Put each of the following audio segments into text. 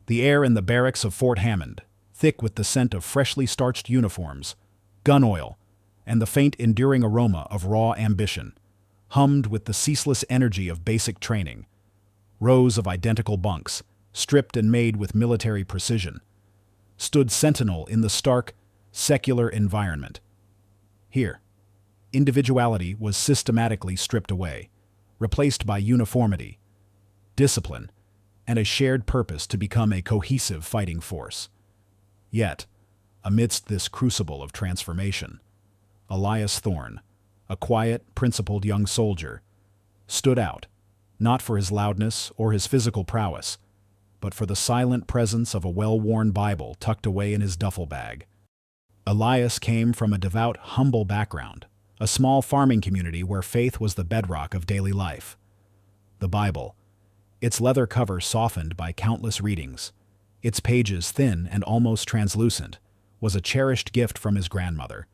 The air in the barracks of Fort Hammond, thick with the scent of freshly starched uniforms, gun oil, and the faint enduring aroma of raw ambition, hummed with the ceaseless energy of basic training. Rows of identical bunks, stripped and made with military precision, stood sentinel in the stark, secular environment. Here, individuality was systematically stripped away, replaced by uniformity, discipline, and a shared purpose to become a cohesive fighting force. Yet, amidst this crucible of transformation, Elias Thorne, a quiet, principled young soldier, stood out, not for his loudness or his physical prowess, but for the silent presence of a well-worn Bible tucked away in his duffel bag. Elias came from a devout, humble background, a small farming community where faith was the bedrock of daily life. The Bible, its leather cover softened by countless readings, its pages thin and almost translucent, was a cherished gift from his grandmother.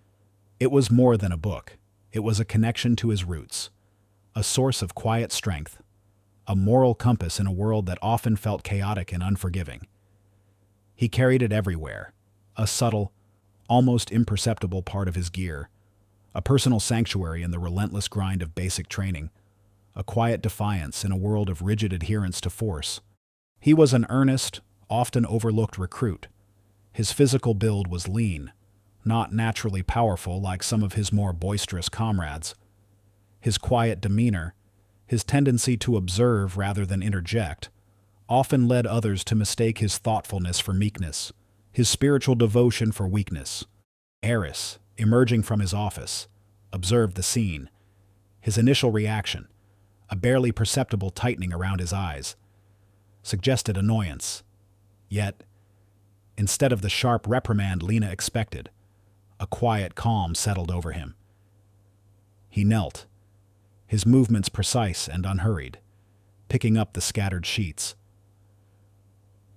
It was more than a book. It was a connection to his roots, a source of quiet strength, a moral compass in a world that often felt chaotic and unforgiving. He carried it everywhere, a subtle, almost imperceptible part of his gear, a personal sanctuary in the relentless grind of basic training, a quiet defiance in a world of rigid adherence to force. He was an earnest, often overlooked recruit. His physical build was lean, not naturally powerful like some of his more boisterous comrades. His quiet demeanor, his tendency to observe rather than interject, often led others to mistake his thoughtfulness for meekness, his spiritual devotion for weakness. Eris, emerging from his office, observed the scene. His initial reaction, a barely perceptible tightening around his eyes, suggested annoyance. Yet, instead of the sharp reprimand Lena expected, a quiet calm settled over him. He knelt, his movements precise and unhurried, picking up the scattered sheets.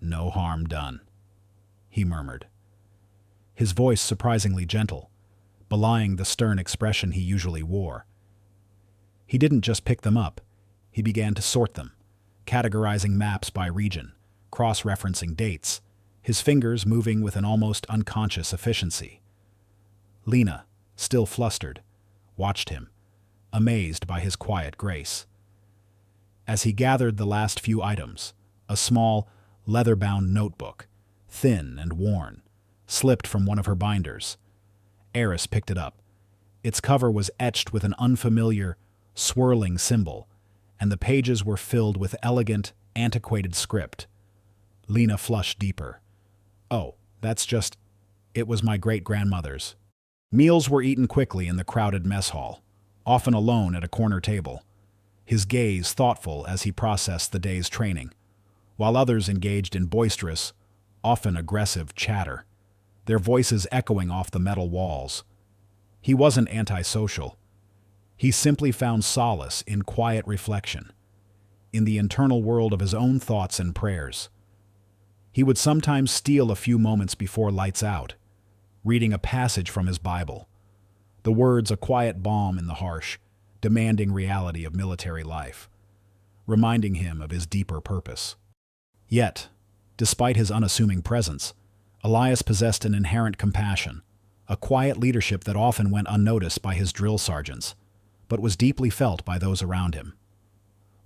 "No harm done," he murmured, his voice surprisingly gentle, belying the stern expression he usually wore. He didn't just pick them up, he began to sort them, categorizing maps by region, cross-referencing dates, his fingers moving with an almost unconscious efficiency. Lena, still flustered, watched him, amazed by his quiet grace. As he gathered the last few items, a small, leather-bound notebook, thin and worn, slipped from one of her binders. Eris picked it up. Its cover was etched with an unfamiliar, swirling symbol, and the pages were filled with elegant, antiquated script. Lena flushed deeper. "Oh, that's just... it was my great-grandmother's." Meals were eaten quickly in the crowded mess hall, often alone at a corner table, his gaze thoughtful as he processed the day's training, while others engaged in boisterous, often aggressive chatter, their voices echoing off the metal walls. He wasn't antisocial. He simply found solace in quiet reflection, in the internal world of his own thoughts and prayers. He would sometimes steal a few moments before lights out, reading a passage from his Bible, the words a quiet balm in the harsh, demanding reality of military life, reminding him of his deeper purpose. Yet, despite his unassuming presence, Elias possessed an inherent compassion, a quiet leadership that often went unnoticed by his drill sergeants, but was deeply felt by those around him.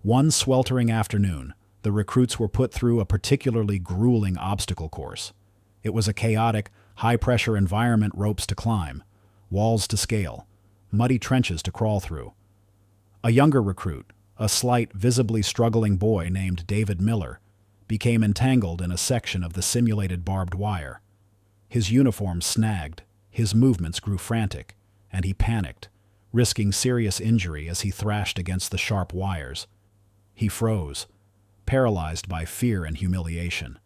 One sweltering afternoon, the recruits were put through a particularly grueling obstacle course. It was a chaotic, high-pressure environment, ropes to climb, walls to scale, muddy trenches to crawl through. A younger recruit, a slight, visibly struggling boy named David Miller, became entangled in a section of the simulated barbed wire. His uniform snagged, his movements grew frantic, and he panicked, risking serious injury as he thrashed against the sharp wires. He froze, paralyzed by fear and humiliation,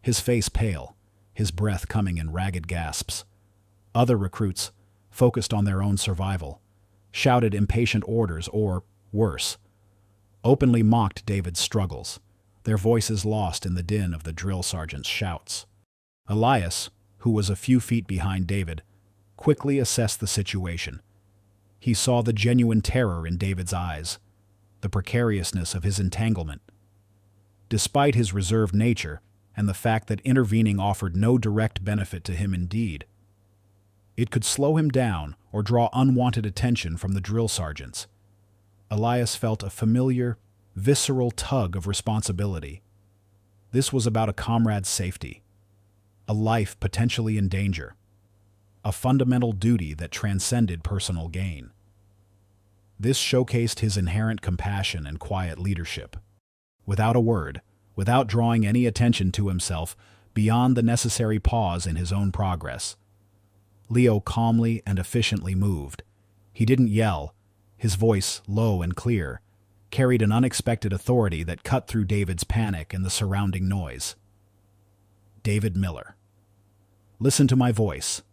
his face pale, his breath coming in ragged gasps. Other recruits, focused on their own survival, shouted impatient orders or, worse, openly mocked David's struggles, their voices lost in the din of the drill sergeant's shouts. Elias, who was a few feet behind David, quickly assessed the situation. He saw the genuine terror in David's eyes, the precariousness of his entanglement. Despite his reserved nature and the fact that intervening offered no direct benefit to him indeed. It could slow him down or draw unwanted attention from the drill sergeants. Elias felt a familiar, visceral tug of responsibility. This was about a comrade's safety, a life potentially in danger, a fundamental duty that transcended personal gain. This showcased his inherent compassion and quiet leadership. Without a word, without drawing any attention to himself beyond the necessary pause in his own progress, Leo calmly and efficiently moved. He didn't yell. His voice, low and clear, carried an unexpected authority that cut through David's panic and the surrounding noise. David Miller. "Listen to my voice,"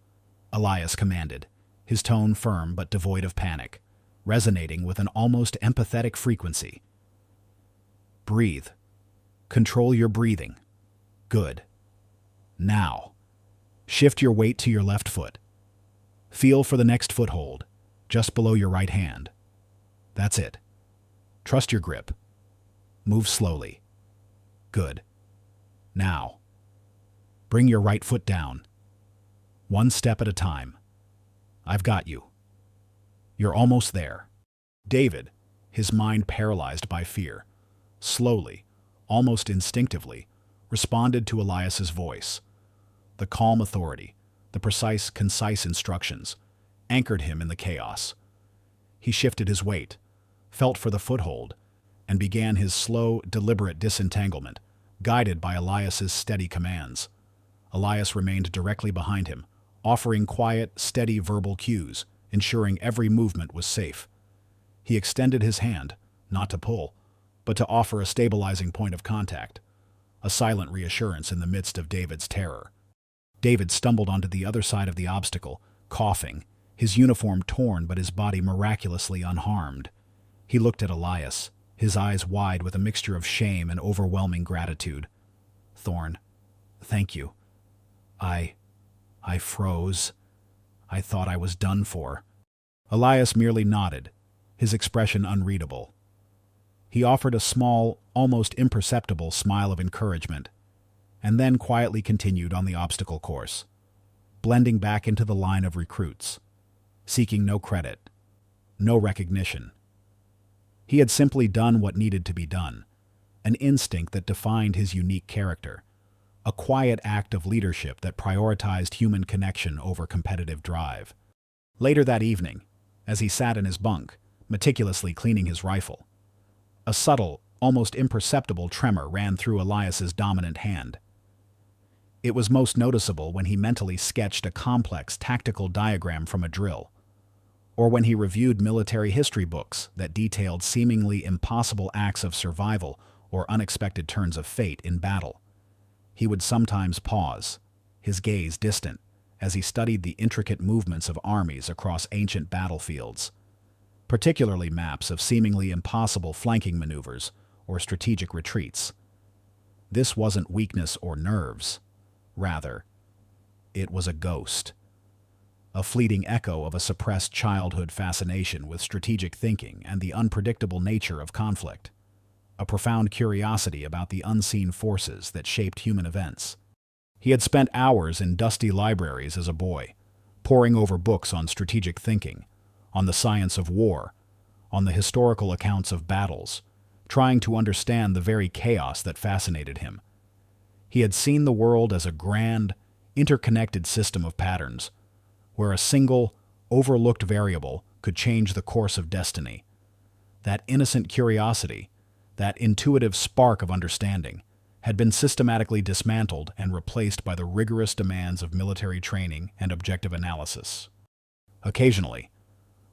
Elias commanded, his tone firm but devoid of panic, resonating with an almost empathetic frequency. "Breathe. Control your breathing. Good. Now, shift your weight to your left foot. Feel for the next foothold, just below your right hand. That's it. Trust your grip. Move slowly. Good. Now, bring your right foot down. One step at a time. I've got you. You're almost there." David, his mind paralyzed by fear, slowly, almost instinctively, responded to Elias's voice. The calm authority, the precise, concise instructions, anchored him in the chaos. He shifted his weight, felt for the foothold, and began his slow, deliberate disentanglement, guided by Elias's steady commands. Elias remained directly behind him, offering quiet, steady verbal cues, ensuring every movement was safe. He extended his hand, not to pull, but to offer a stabilizing point of contact, a silent reassurance in the midst of David's terror. David stumbled onto the other side of the obstacle, coughing, his uniform torn but his body miraculously unharmed. He looked at Elias, his eyes wide with a mixture of shame and overwhelming gratitude. "Thorn, thank you. I froze. I thought I was done for." Elias merely nodded, his expression unreadable. He offered a small, almost imperceptible smile of encouragement, and then quietly continued on the obstacle course, blending back into the line of recruits, seeking no credit, no recognition. He had simply done what needed to be done, an instinct that defined his unique character, a quiet act of leadership that prioritized human connection over competitive drive. Later that evening, as he sat in his bunk, meticulously cleaning his rifle, a subtle, almost imperceptible tremor ran through Elias's dominant hand. It was most noticeable when he mentally sketched a complex tactical diagram from a drill, or when he reviewed military history books that detailed seemingly impossible acts of survival or unexpected turns of fate in battle. He would sometimes pause, his gaze distant, as he studied the intricate movements of armies across ancient battlefields, particularly maps of seemingly impossible flanking maneuvers or strategic retreats. This wasn't weakness or nerves. Rather, it was a ghost, a fleeting echo of a suppressed childhood fascination with strategic thinking and the unpredictable nature of conflict, a profound curiosity about the unseen forces that shaped human events. He had spent hours in dusty libraries as a boy, poring over books on strategic thinking, on the science of war, on the historical accounts of battles, trying to understand the very chaos that fascinated him. He had seen the world as a grand, interconnected system of patterns, where a single, overlooked variable could change the course of destiny. That innocent curiosity, that intuitive spark of understanding, had been systematically dismantled and replaced by the rigorous demands of military training and objective analysis. Occasionally,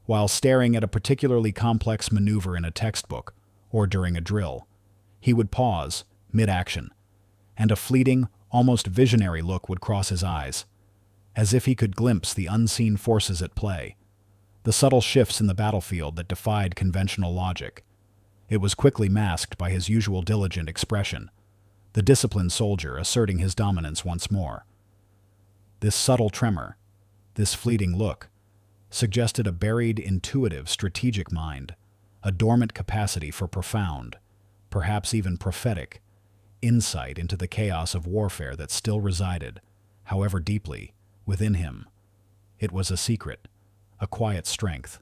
while staring at a particularly complex maneuver in a textbook or during a drill, he would pause, mid-action, and a fleeting, almost visionary look would cross his eyes, as if he could glimpse the unseen forces at play, the subtle shifts in the battlefield that defied conventional logic. It was quickly masked by his usual diligent expression, the disciplined soldier asserting his dominance once more. This subtle tremor, this fleeting look, suggested a buried, intuitive, strategic mind, a dormant capacity for profound, perhaps even prophetic, insight into the chaos of warfare that still resided, however deeply, within him. It was a secret, a quiet strength,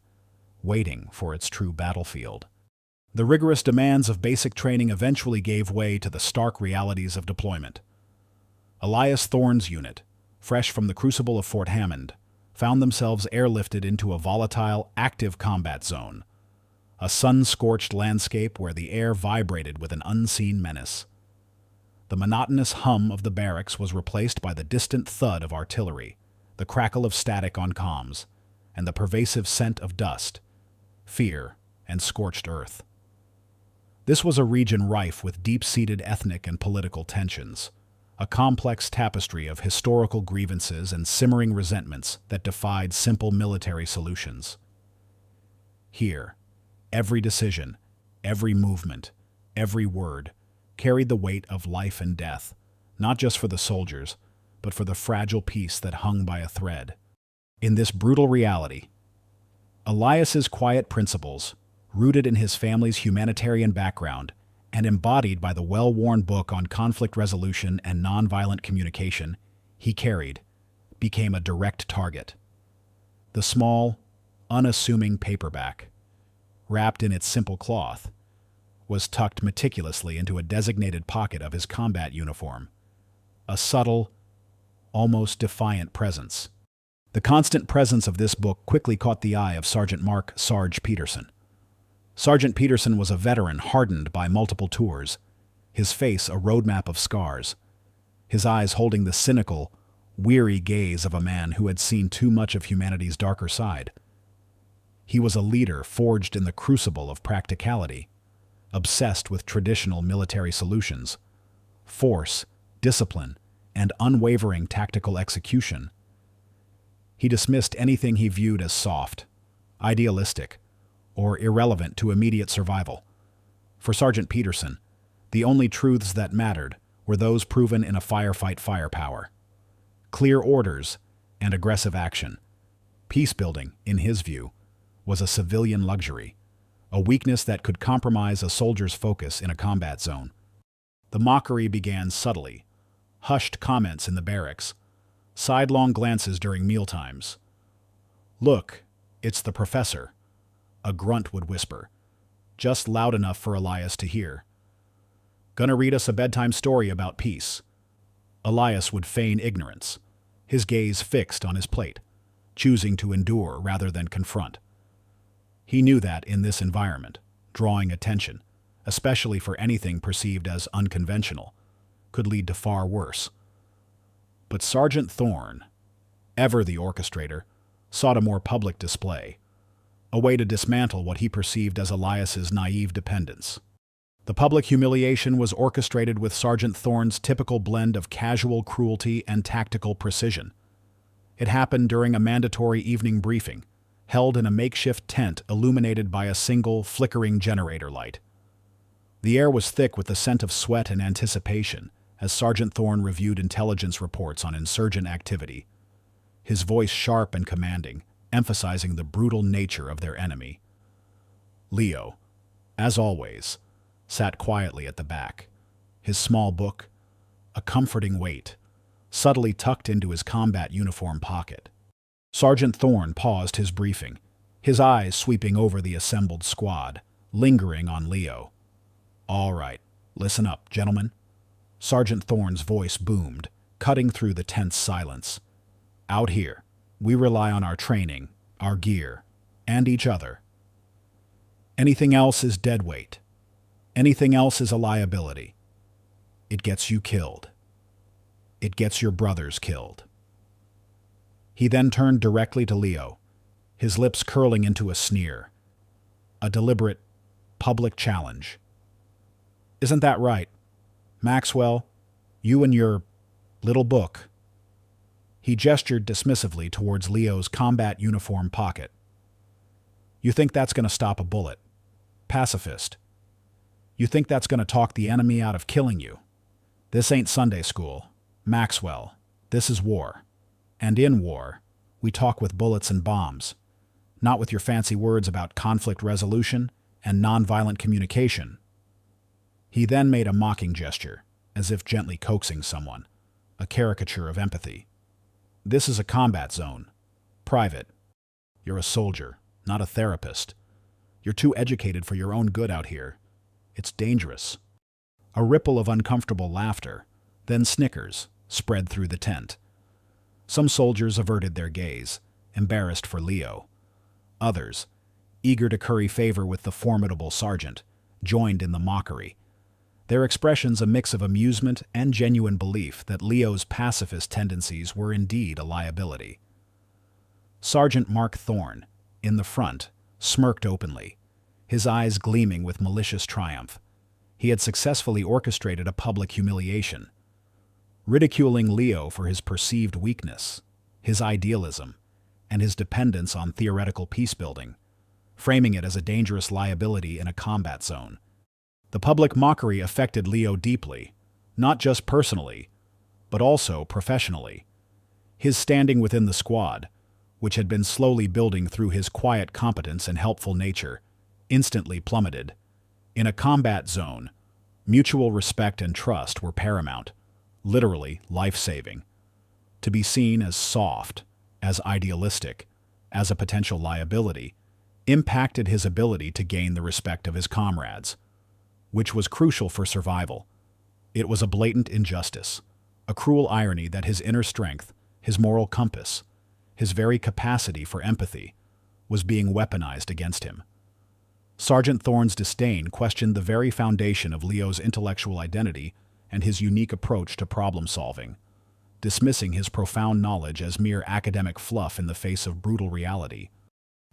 waiting for its true battlefield. The rigorous demands of basic training eventually gave way to the stark realities of deployment. Elias Thorne's unit, fresh from the crucible of Fort Hammond, found themselves airlifted into a volatile, active combat zone, a sun-scorched landscape where the air vibrated with an unseen menace. The monotonous hum of the barracks was replaced by the distant thud of artillery, the crackle of static on comms, and the pervasive scent of dust, fear, and scorched earth. This was a region rife with deep-seated ethnic and political tensions, a complex tapestry of historical grievances and simmering resentments that defied simple military solutions. Here, every decision, every movement, every word carried the weight of life and death, not just for the soldiers, but for the fragile peace that hung by a thread. In this brutal reality, Elias's quiet principles, rooted in his family's humanitarian background and embodied by the well-worn book on conflict resolution and nonviolent communication he carried, became a direct target. The small, unassuming paperback, wrapped in its simple cloth, was tucked meticulously into a designated pocket of his combat uniform, a subtle, almost defiant presence. The constant presence of this book quickly caught the eye of Sergeant Mark "Sarge" Peterson. Sergeant Peterson was a veteran hardened by multiple tours, his face a roadmap of scars, his eyes holding the cynical, weary gaze of a man who had seen too much of humanity's darker side. He was a leader forged in the crucible of practicality, obsessed with traditional military solutions, force, discipline, and unwavering tactical execution. He dismissed anything he viewed as soft, idealistic, or irrelevant to immediate survival. For Sergeant Peterson, the only truths that mattered were those proven in a firefight firepower. Clear orders and aggressive action. Peace-building, in his view, was a civilian luxury, a weakness that could compromise a soldier's focus in a combat zone. The mockery began subtly, hushed comments in the barracks, sidelong glances during mealtimes. "Look, it's the professor," a grunt would whisper, just loud enough for Elias to hear. "Gonna read us a bedtime story about peace." Elias would feign ignorance, his gaze fixed on his plate, choosing to endure rather than confront. He knew that in this environment, drawing attention, especially for anything perceived as unconventional, could lead to far worse. But Sergeant Thorne, ever the orchestrator, sought a more public display, a way to dismantle what he perceived as Elias's naive dependence. The public humiliation was orchestrated with Sergeant Thorne's typical blend of casual cruelty and tactical precision. It happened during a mandatory evening briefing, held in a makeshift tent illuminated by a single, flickering generator light. The air was thick with the scent of sweat and anticipation as Sergeant Thorne reviewed intelligence reports on insurgent activity, his voice sharp and commanding, emphasizing the brutal nature of their enemy. Leo, as always, sat quietly at the back, his small book, a comforting weight, subtly tucked into his combat uniform pocket. Sergeant Thorne paused his briefing, his eyes sweeping over the assembled squad, lingering on Leo. "All right, listen up, gentlemen." Sergeant Thorne's voice boomed, cutting through the tense silence. "Out here, we rely on our training, our gear, and each other. Anything else is dead weight. Anything else is a liability. It gets you killed. It gets your brothers killed." He then turned directly to Leo, his lips curling into a sneer. A deliberate, public challenge. "Isn't that right, Maxwell? You and your little book." He gestured dismissively towards Leo's combat uniform pocket. "You think that's going to stop a bullet? Pacifist. You think that's going to talk the enemy out of killing you? This ain't Sunday school, Maxwell. This is war. And in war, we talk with bullets and bombs, not with your fancy words about conflict resolution and nonviolent communication." He then made a mocking gesture, as if gently coaxing someone, a caricature of empathy. This is a combat zone. Private. You're a soldier, not a therapist. You're too educated for your own good out here. It's dangerous. A ripple of uncomfortable laughter, then snickers, spread through the tent. Some soldiers averted their gaze, embarrassed for Leo. Others, eager to curry favor with the formidable sergeant, joined in the mockery. Their expressions a mix of amusement and genuine belief that Leo's pacifist tendencies were indeed a liability. Sergeant Mark Thorne, in the front, smirked openly, his eyes gleaming with malicious triumph. He had successfully orchestrated a public humiliation, ridiculing Leo for his perceived weakness, his idealism, and his dependence on theoretical peacebuilding, framing it as a dangerous liability in a combat zone. The public mockery affected Leo deeply, not just personally, but also professionally. His standing within the squad, which had been slowly building through his quiet competence and helpful nature, instantly plummeted. In a combat zone, mutual respect and trust were paramount, literally life-saving. To be seen as soft, as idealistic, as a potential liability, impacted his ability to gain the respect of his comrades, which was crucial for survival. It was a blatant injustice, a cruel irony that his inner strength, his moral compass, his very capacity for empathy, was being weaponized against him. Sergeant Thorne's disdain questioned the very foundation of Leo's intellectual identity and his unique approach to problem-solving, dismissing his profound knowledge as mere academic fluff in the face of brutal reality.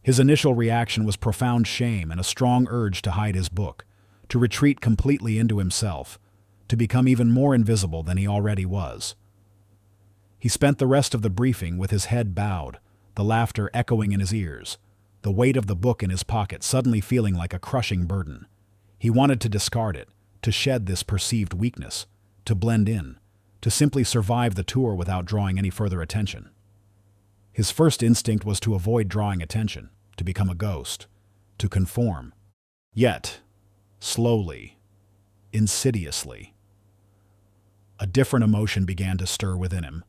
His initial reaction was profound shame and a strong urge to hide his book, to retreat completely into himself, to become even more invisible than he already was. He spent the rest of the briefing with his head bowed, the laughter echoing in his ears, the weight of the book in his pocket suddenly feeling like a crushing burden. He wanted to discard it, to shed this perceived weakness, to blend in, to simply survive the tour without drawing any further attention. His first instinct was to avoid drawing attention, to become a ghost, to conform. Yet, slowly, insidiously, a different emotion began to stir within him,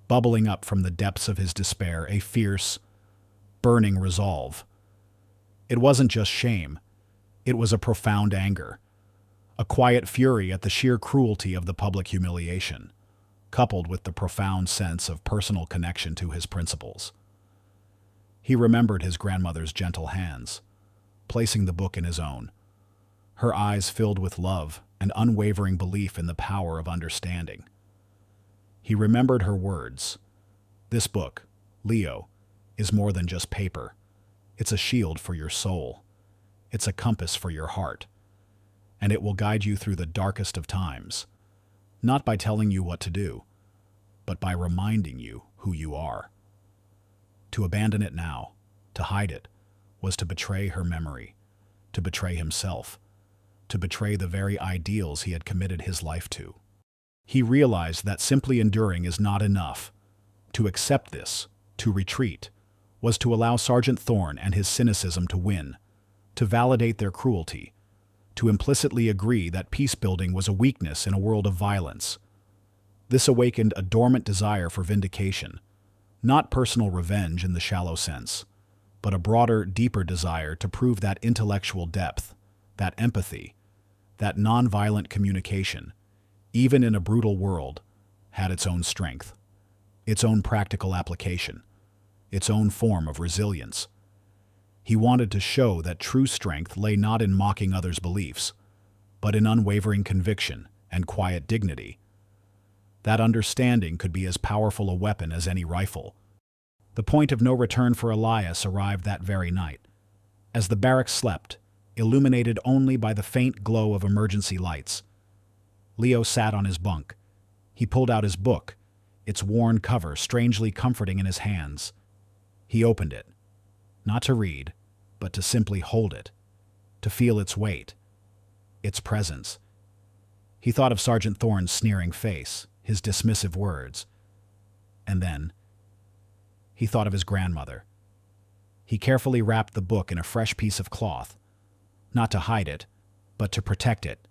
bubbling up from the depths of his despair, a fierce, burning resolve. It wasn't just shame, it was a profound anger, a quiet fury at the sheer cruelty of the public humiliation, coupled with the profound sense of personal connection to his principles. He remembered his grandmother's gentle hands, placing the book in his own, her eyes filled with love and unwavering belief in the power of understanding. He remembered her words, "This book, Leo, is more than just paper. It's a shield for your soul. It's a compass for your heart. And it will guide you through the darkest of times, not by telling you what to do, but by reminding you who you are." To abandon it now, to hide it, was to betray her memory, to betray himself, to betray the very ideals he had committed his life to. He realized that simply enduring is not enough. To accept this, to retreat, was to allow Sergeant Thorne and his cynicism to win, to validate their cruelty, to implicitly agree that peace-building was a weakness in a world of violence. This awakened a dormant desire for vindication, not personal revenge in the shallow sense, but a broader, deeper desire to prove that intellectual depth, that empathy, that nonviolent communication, even in a brutal world, had its own strength, its own practical application, its own form of resilience. He wanted to show that true strength lay not in mocking others' beliefs, but in unwavering conviction and quiet dignity. That understanding could be as powerful a weapon as any rifle. The point of no return for Elias arrived that very night. As the barracks slept, illuminated only by the faint glow of emergency lights, Leo sat on his bunk. He pulled out his book, its worn cover strangely comforting in his hands. He opened it, not to read, but to simply hold it, to feel its weight, its presence. He thought of Sergeant Thorne's sneering face, his dismissive words, and then he thought of his grandmother. He carefully wrapped the book in a fresh piece of cloth, not to hide it, but to protect it.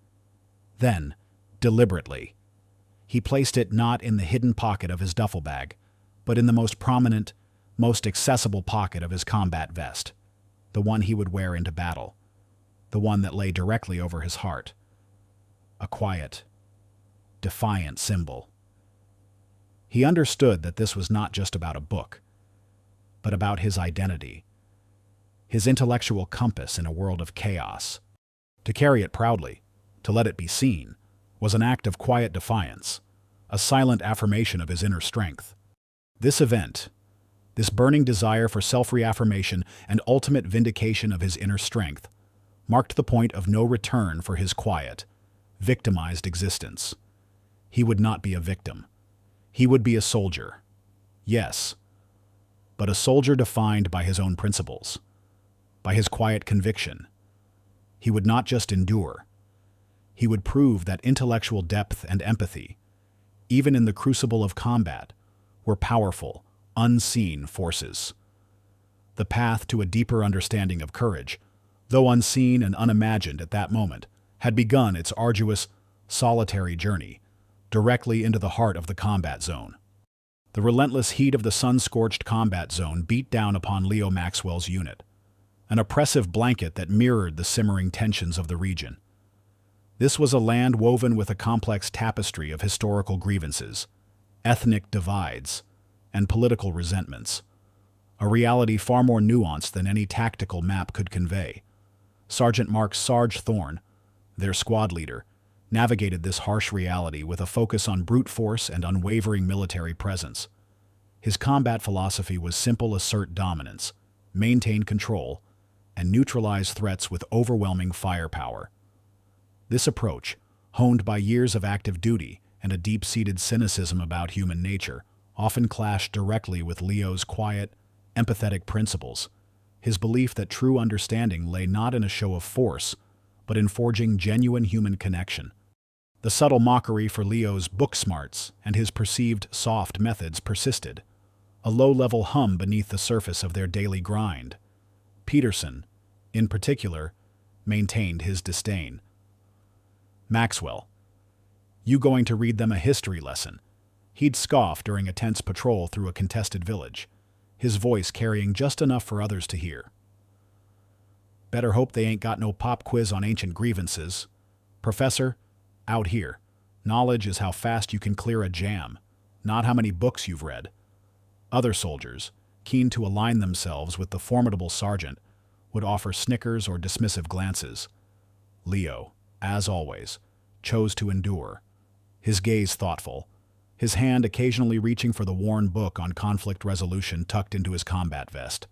Then, deliberately. He placed it not in the hidden pocket of his duffel bag, but in the most prominent, most accessible pocket of his combat vest, the one he would wear into battle, the one that lay directly over his heart. A quiet, defiant symbol. He understood that this was not just about a book, but about his identity, his intellectual compass in a world of chaos. To carry it proudly, to let it be seen, was an act of quiet defiance, a silent affirmation of his inner strength. This event, this burning desire for self-reaffirmation and ultimate vindication of his inner strength, marked the point of no return for his quiet, victimized existence. He would not be a victim. He would be a soldier. Yes, but a soldier defined by his own principles, by his quiet conviction. He would not just endure. He would prove that intellectual depth and empathy, even in the crucible of combat, were powerful, unseen forces. The path to a deeper understanding of courage, though unseen and unimagined at that moment, had begun its arduous, solitary journey, directly into the heart of the combat zone. The relentless heat of the sun-scorched combat zone beat down upon Leo Maxwell's unit, an oppressive blanket that mirrored the simmering tensions of the region. This was a land woven with a complex tapestry of historical grievances, ethnic divides, and political resentments, a reality far more nuanced than any tactical map could convey. Sergeant Mark Sarge Thorne, their squad leader, navigated this harsh reality with a focus on brute force and unwavering military presence. His combat philosophy was simple: assert dominance, maintain control, and neutralize threats with overwhelming firepower. This approach, honed by years of active duty and a deep-seated cynicism about human nature, often clashed directly with Leo's quiet, empathetic principles, his belief that true understanding lay not in a show of force, but in forging genuine human connection. The subtle mockery for Leo's book smarts and his perceived soft methods persisted, a low-level hum beneath the surface of their daily grind. Peterson, in particular, maintained his disdain. Maxwell, you going to read them a history lesson? He'd scoff during a tense patrol through a contested village, his voice carrying just enough for others to hear. Better hope they ain't got no pop quiz on ancient grievances. Professor, out here, knowledge is how fast you can clear a jam, not how many books you've read. Other soldiers, keen to align themselves with the formidable sergeant, would offer snickers or dismissive glances. Leo, as always, chose to endure, his gaze thoughtful, his hand occasionally reaching for the worn book on conflict resolution tucked into his combat vest,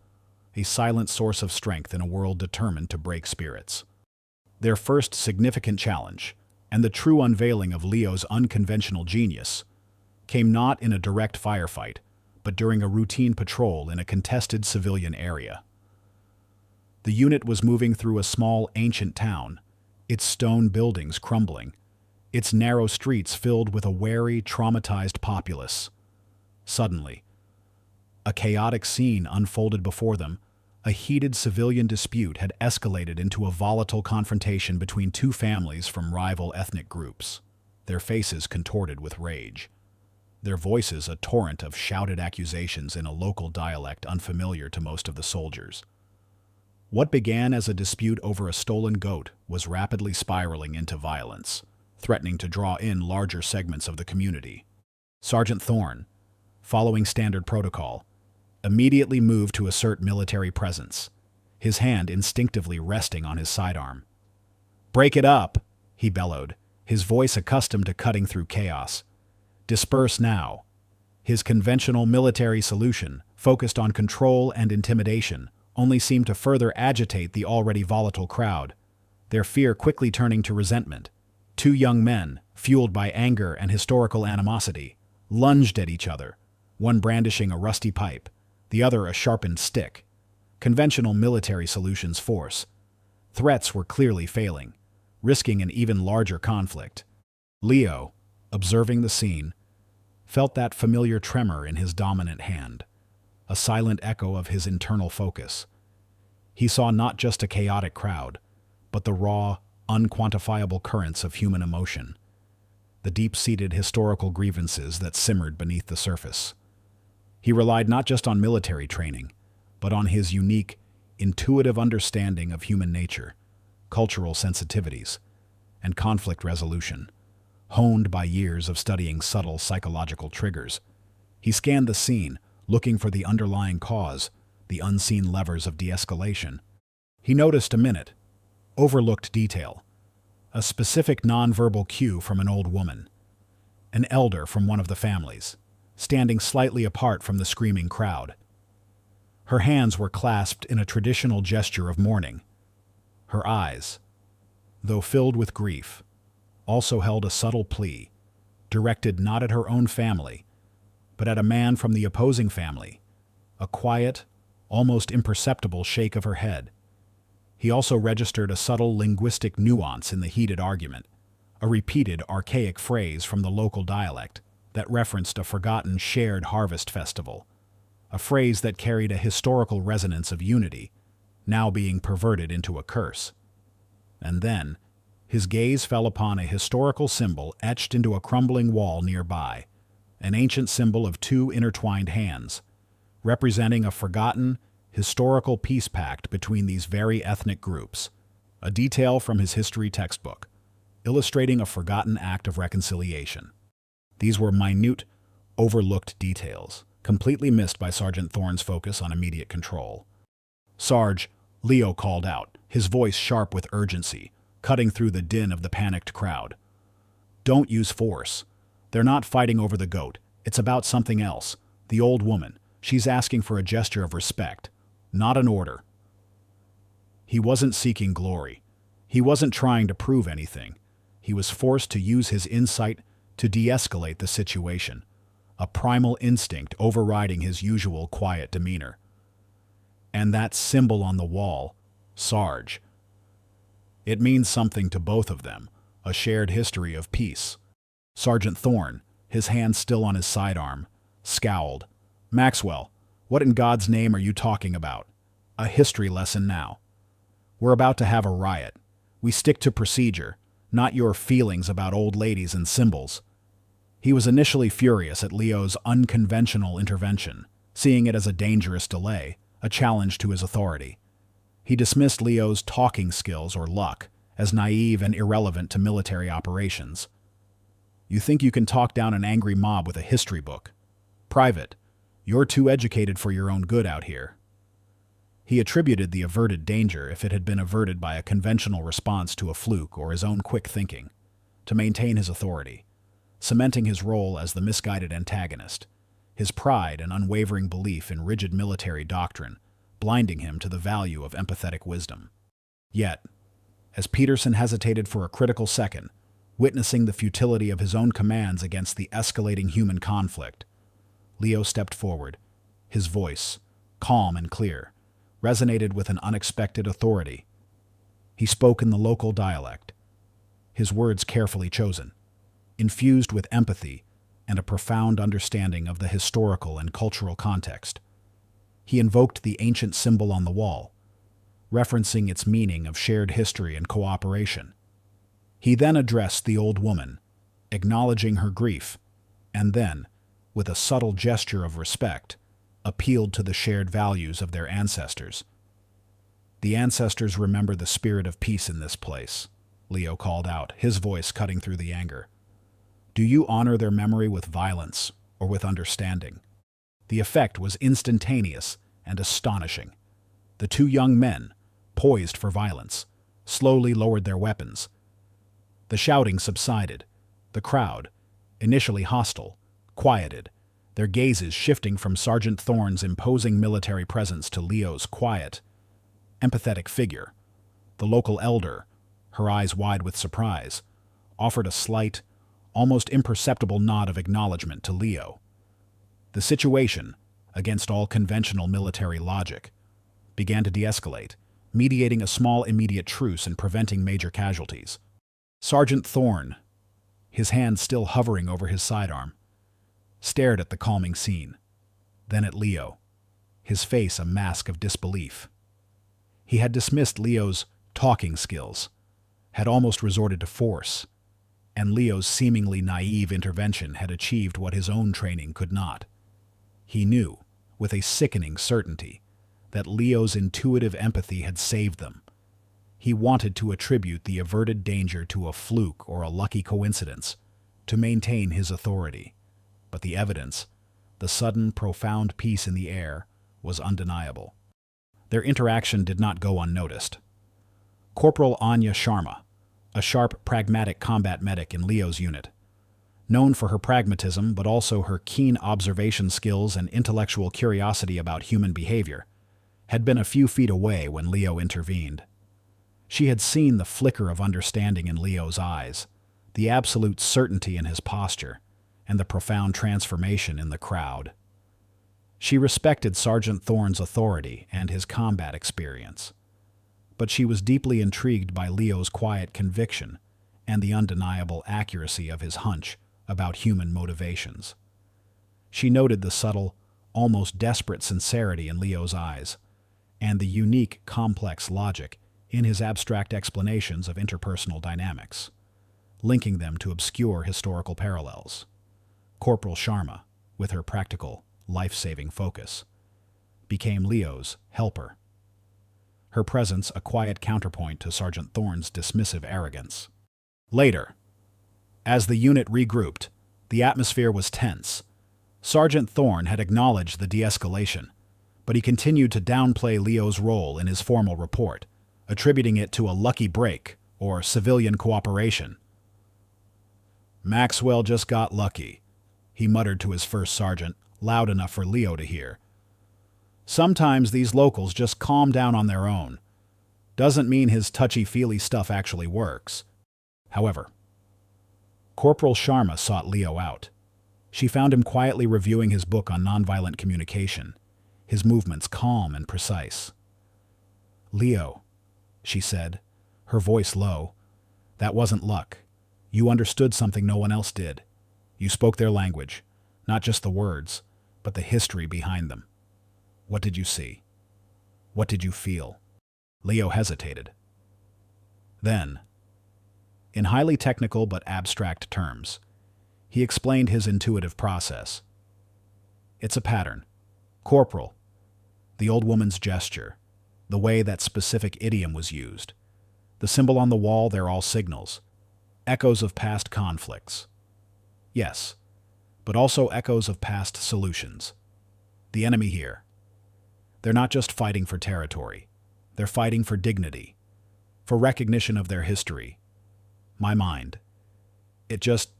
a silent source of strength in a world determined to break spirits. Their first significant challenge, and the true unveiling of Leo's unconventional genius, came not in a direct firefight, but during a routine patrol in a contested civilian area. The unit was moving through a small, ancient town, its stone buildings crumbling, its narrow streets filled with a wary, traumatized populace. Suddenly, a chaotic scene unfolded before them. A heated civilian dispute had escalated into a volatile confrontation between two families from rival ethnic groups, their faces contorted with rage, their voices a torrent of shouted accusations in a local dialect unfamiliar to most of the soldiers. What began as a dispute over a stolen goat was rapidly spiraling into violence, threatening to draw in larger segments of the community. Sergeant Thorne, following standard protocol, immediately moved to assert military presence, his hand instinctively resting on his sidearm. "Break it up," he bellowed, his voice accustomed to cutting through chaos. "Disperse now." His conventional military solution, focused on control and intimidation, only seemed to further agitate the already volatile crowd, their fear quickly turning to resentment. Two young men, fueled by anger and historical animosity, lunged at each other, one brandishing a rusty pipe, the other a sharpened stick. Conventional military solutions force. Threats were clearly failing, risking an even larger conflict. Leo, observing the scene, felt that familiar tremor in his dominant hand, a silent echo of his internal focus. He saw not just a chaotic crowd, but the raw, unquantifiable currents of human emotion. the deep-seated historical grievances that simmered beneath the surface. He relied not just on military training, but on his unique, intuitive understanding of human nature, cultural sensitivities, and conflict resolution. Honed by years of studying subtle psychological triggers, he scanned the scene, looking for the underlying cause, the unseen levers of de-escalation. He noticed a minute, overlooked detail, a specific nonverbal cue from an old woman, an elder from one of the families, standing slightly apart from the screaming crowd. Her hands were clasped in a traditional gesture of mourning. Her eyes, though filled with grief, also held a subtle plea, directed not at her own family, but at a man from the opposing family, a quiet, almost imperceptible shake of her head. He also registered a subtle linguistic nuance in the heated argument, a repeated archaic phrase from the local dialect that referenced a forgotten shared harvest festival, a phrase that carried a historical resonance of unity, now being perverted into a curse. And then, his gaze fell upon a historical symbol etched into a crumbling wall nearby, an ancient symbol of two intertwined hands, representing a forgotten, historical peace pact between these very ethnic groups, a detail from his history textbook, illustrating a forgotten act of reconciliation. These were minute, overlooked details, completely missed by Sergeant Thorne's focus on immediate control. "Sarge," Leo called out, his voice sharp with urgency, cutting through the din of the panicked crowd. "Don't use force. They're not fighting over the goat. It's about something else. The old woman. She's asking for a gesture of respect, not an order." He wasn't seeking glory. He wasn't trying to prove anything. He was forced to use his insight to de-escalate the situation, a primal instinct overriding his usual quiet demeanor. And that symbol on the wall, Sarge. It means something to both of them, a shared history of peace. Sergeant Thorne, his hand still on his sidearm, scowled. "Maxwell, what in God's name are you talking about? A history lesson now. We're about to have a riot. We stick to procedure, not your feelings about old ladies and symbols." He was initially furious at Leo's unconventional intervention, seeing it as a dangerous delay, a challenge to his authority. He dismissed Leo's talking skills or luck as naive and irrelevant to military operations. "You think you can talk down an angry mob with a history book? Private, you're too educated for your own good out here." He attributed the averted danger if it had been averted by a conventional response to a fluke or his own quick thinking, to maintain his authority, cementing his role as the misguided antagonist, his pride and unwavering belief in rigid military doctrine blinding him to the value of empathetic wisdom. Yet, as Peterson hesitated for a critical second, witnessing the futility of his own commands against the escalating human conflict, Leo stepped forward. His voice, calm and clear, resonated with an unexpected authority. He spoke in the local dialect, his words carefully chosen, infused with empathy and a profound understanding of the historical and cultural context. He invoked the ancient symbol on the wall, referencing its meaning of shared history and cooperation. He then addressed the old woman, acknowledging her grief, and then, with a subtle gesture of respect, appealed to the shared values of their ancestors. "The ancestors remember the spirit of peace in this place," Leo called out, his voice cutting through the anger. "Do you honor their memory with violence or with understanding?" The effect was instantaneous and astonishing. The two young men, poised for violence, slowly lowered their weapons. The shouting subsided. The crowd, initially hostile, quieted, their gazes shifting from Sergeant Thorne's imposing military presence to Leo's quiet, empathetic figure. The local elder, her eyes wide with surprise, offered a slight, almost imperceptible nod of acknowledgement to Leo. The situation, against all conventional military logic, began to de-escalate, mediating a small immediate truce and preventing major casualties. Sergeant Thorne, his hand still hovering over his sidearm, stared at the calming scene, then at Leo, his face a mask of disbelief. He had dismissed Leo's talking skills, had almost resorted to force. and Leo's seemingly naive intervention had achieved what his own training could not. He knew, with a sickening certainty, that Leo's intuitive empathy had saved them. He wanted to attribute the averted danger to a fluke or a lucky coincidence, to maintain his authority. But the evidence, the sudden, profound peace in the air, was undeniable. Their interaction did not go unnoticed. Corporal Anya Sharma, a sharp, pragmatic combat medic in Leo's unit, known for her pragmatism but also her keen observation skills and intellectual curiosity about human behavior, had been a few feet away when Leo intervened. She had seen the flicker of understanding in Leo's eyes, the absolute certainty in his posture, and the profound transformation in the crowd. She respected Sergeant Thorne's authority and his combat experience, but she was deeply intrigued by Leo's quiet conviction and the undeniable accuracy of his hunch about human motivations. She noted the subtle, almost desperate sincerity in Leo's eyes, and the unique, complex logic in his abstract explanations of interpersonal dynamics, linking them to obscure historical parallels. Corporal Sharma, with her practical, life-saving focus, became Leo's helper. Her presence a quiet counterpoint to Sergeant Thorne's dismissive arrogance. Later, as the unit regrouped, the atmosphere was tense. Sergeant Thorne had acknowledged the de-escalation, but he continued to downplay Leo's role in his formal report, attributing it to a lucky break or civilian cooperation. "Maxwell just got lucky," he muttered to his first sergeant, loud enough for Leo to hear. "Sometimes these locals just calm down on their own. Doesn't mean his touchy-feely stuff actually works." However, Corporal Sharma sought Leo out. She found him quietly reviewing his book on nonviolent communication, his movements calm and precise. "Leo," she said, her voice low, "that wasn't luck. You understood something no one else did. You spoke their language, not just the words, but the history behind them. What did you see? What did you feel?" Leo hesitated. Then, in highly technical but abstract terms, he explained his intuitive process. "It's a pattern. Corporal, the old woman's gesture, the way that specific idiom was used. The symbol on the wall, they're all signals, echoes of past conflicts. Yes, but also echoes of past solutions. The enemy here, they're not just fighting for territory. They're fighting for dignity, for recognition of their history. My mind, it just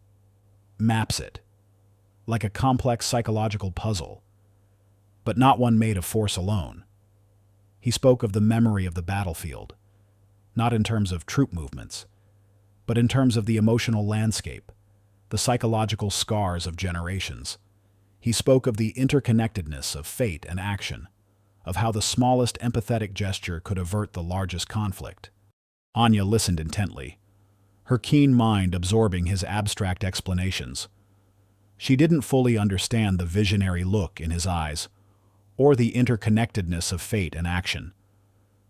maps it, like a complex psychological puzzle, but not one made of force alone." He spoke of the memory of the battlefield, not in terms of troop movements, but in terms of the emotional landscape, the psychological scars of generations. He spoke of the interconnectedness of fate and action, of how the smallest empathetic gesture could avert the largest conflict. Anya listened intently, her keen mind absorbing his abstract explanations. She didn't fully understand the visionary look in his eyes, or the interconnectedness of fate and action,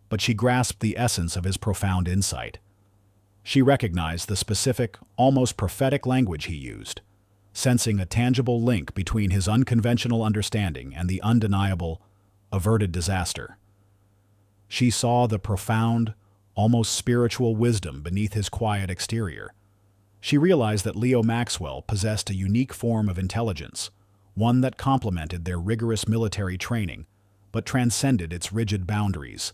but she grasped the essence of his profound insight. She recognized the specific, almost prophetic language he used, sensing a tangible link between his unconventional understanding and the undeniable, averted disaster. She saw the profound, almost spiritual wisdom beneath his quiet exterior. She realized that Leo Maxwell possessed a unique form of intelligence, one that complemented their rigorous military training, but transcended its rigid boundaries.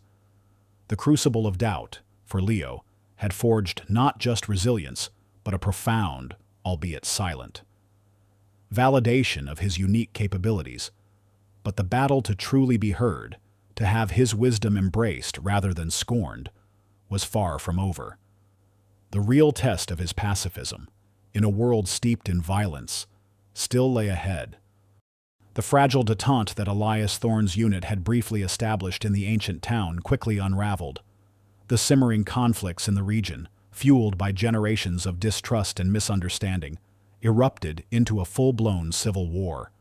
The crucible of doubt, for Leo, had forged not just resilience, but a profound, albeit silent, validation of his unique capabilities. But the battle to truly be heard, to have his wisdom embraced rather than scorned, was far from over. The real test of his pacifism, in a world steeped in violence, still lay ahead. The fragile detente that Elias Thorne's unit had briefly established in the ancient town quickly unraveled. The simmering conflicts in the region, fueled by generations of distrust and misunderstanding, erupted into a full-blown civil war.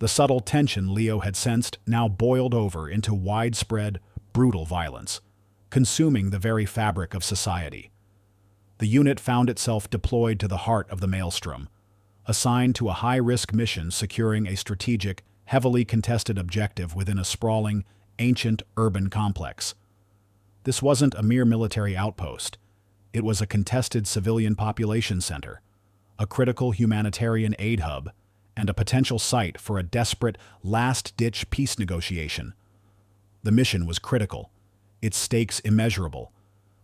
The subtle tension Leo had sensed now boiled over into widespread, brutal violence, consuming the very fabric of society. The unit found itself deployed to the heart of the maelstrom, assigned to a high-risk mission securing a strategic, heavily contested objective within a sprawling, ancient urban complex. This wasn't a mere military outpost. It was a contested civilian population center, a critical humanitarian aid hub, and a potential site for a desperate, last-ditch peace negotiation. The mission was critical, its stakes immeasurable.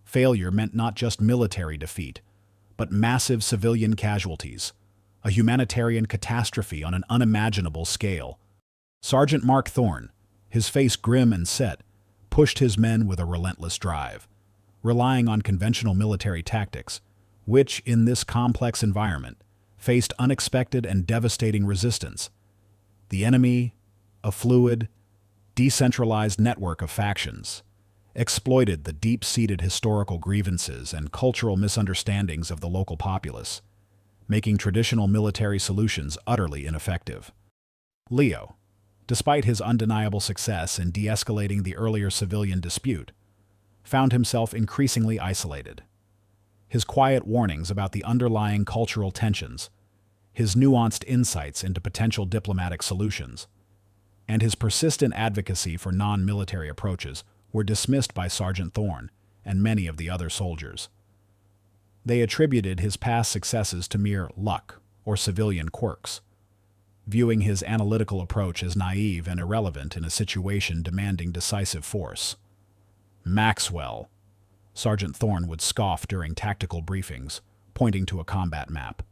Failure meant not just military defeat, but massive civilian casualties, a humanitarian catastrophe on an unimaginable scale. Sergeant Mark Thorne, his face grim and set, pushed his men with a relentless drive, relying on conventional military tactics, which, in this complex environment, faced unexpected and devastating resistance. The enemy, a fluid, decentralized network of factions, exploited the deep-seated historical grievances and cultural misunderstandings of the local populace, making traditional military solutions utterly ineffective. Leo, despite his undeniable success in de-escalating the earlier civilian dispute, found himself increasingly isolated. His quiet warnings about the underlying cultural tensions, his nuanced insights into potential diplomatic solutions, and his persistent advocacy for non-military approaches were dismissed by Sergeant Thorne and many of the other soldiers. They attributed his past successes to mere luck or civilian quirks, viewing his analytical approach as naive and irrelevant in a situation demanding decisive force. Maxwell, Sergeant Thorne would scoff during tactical briefings, pointing to a combat map.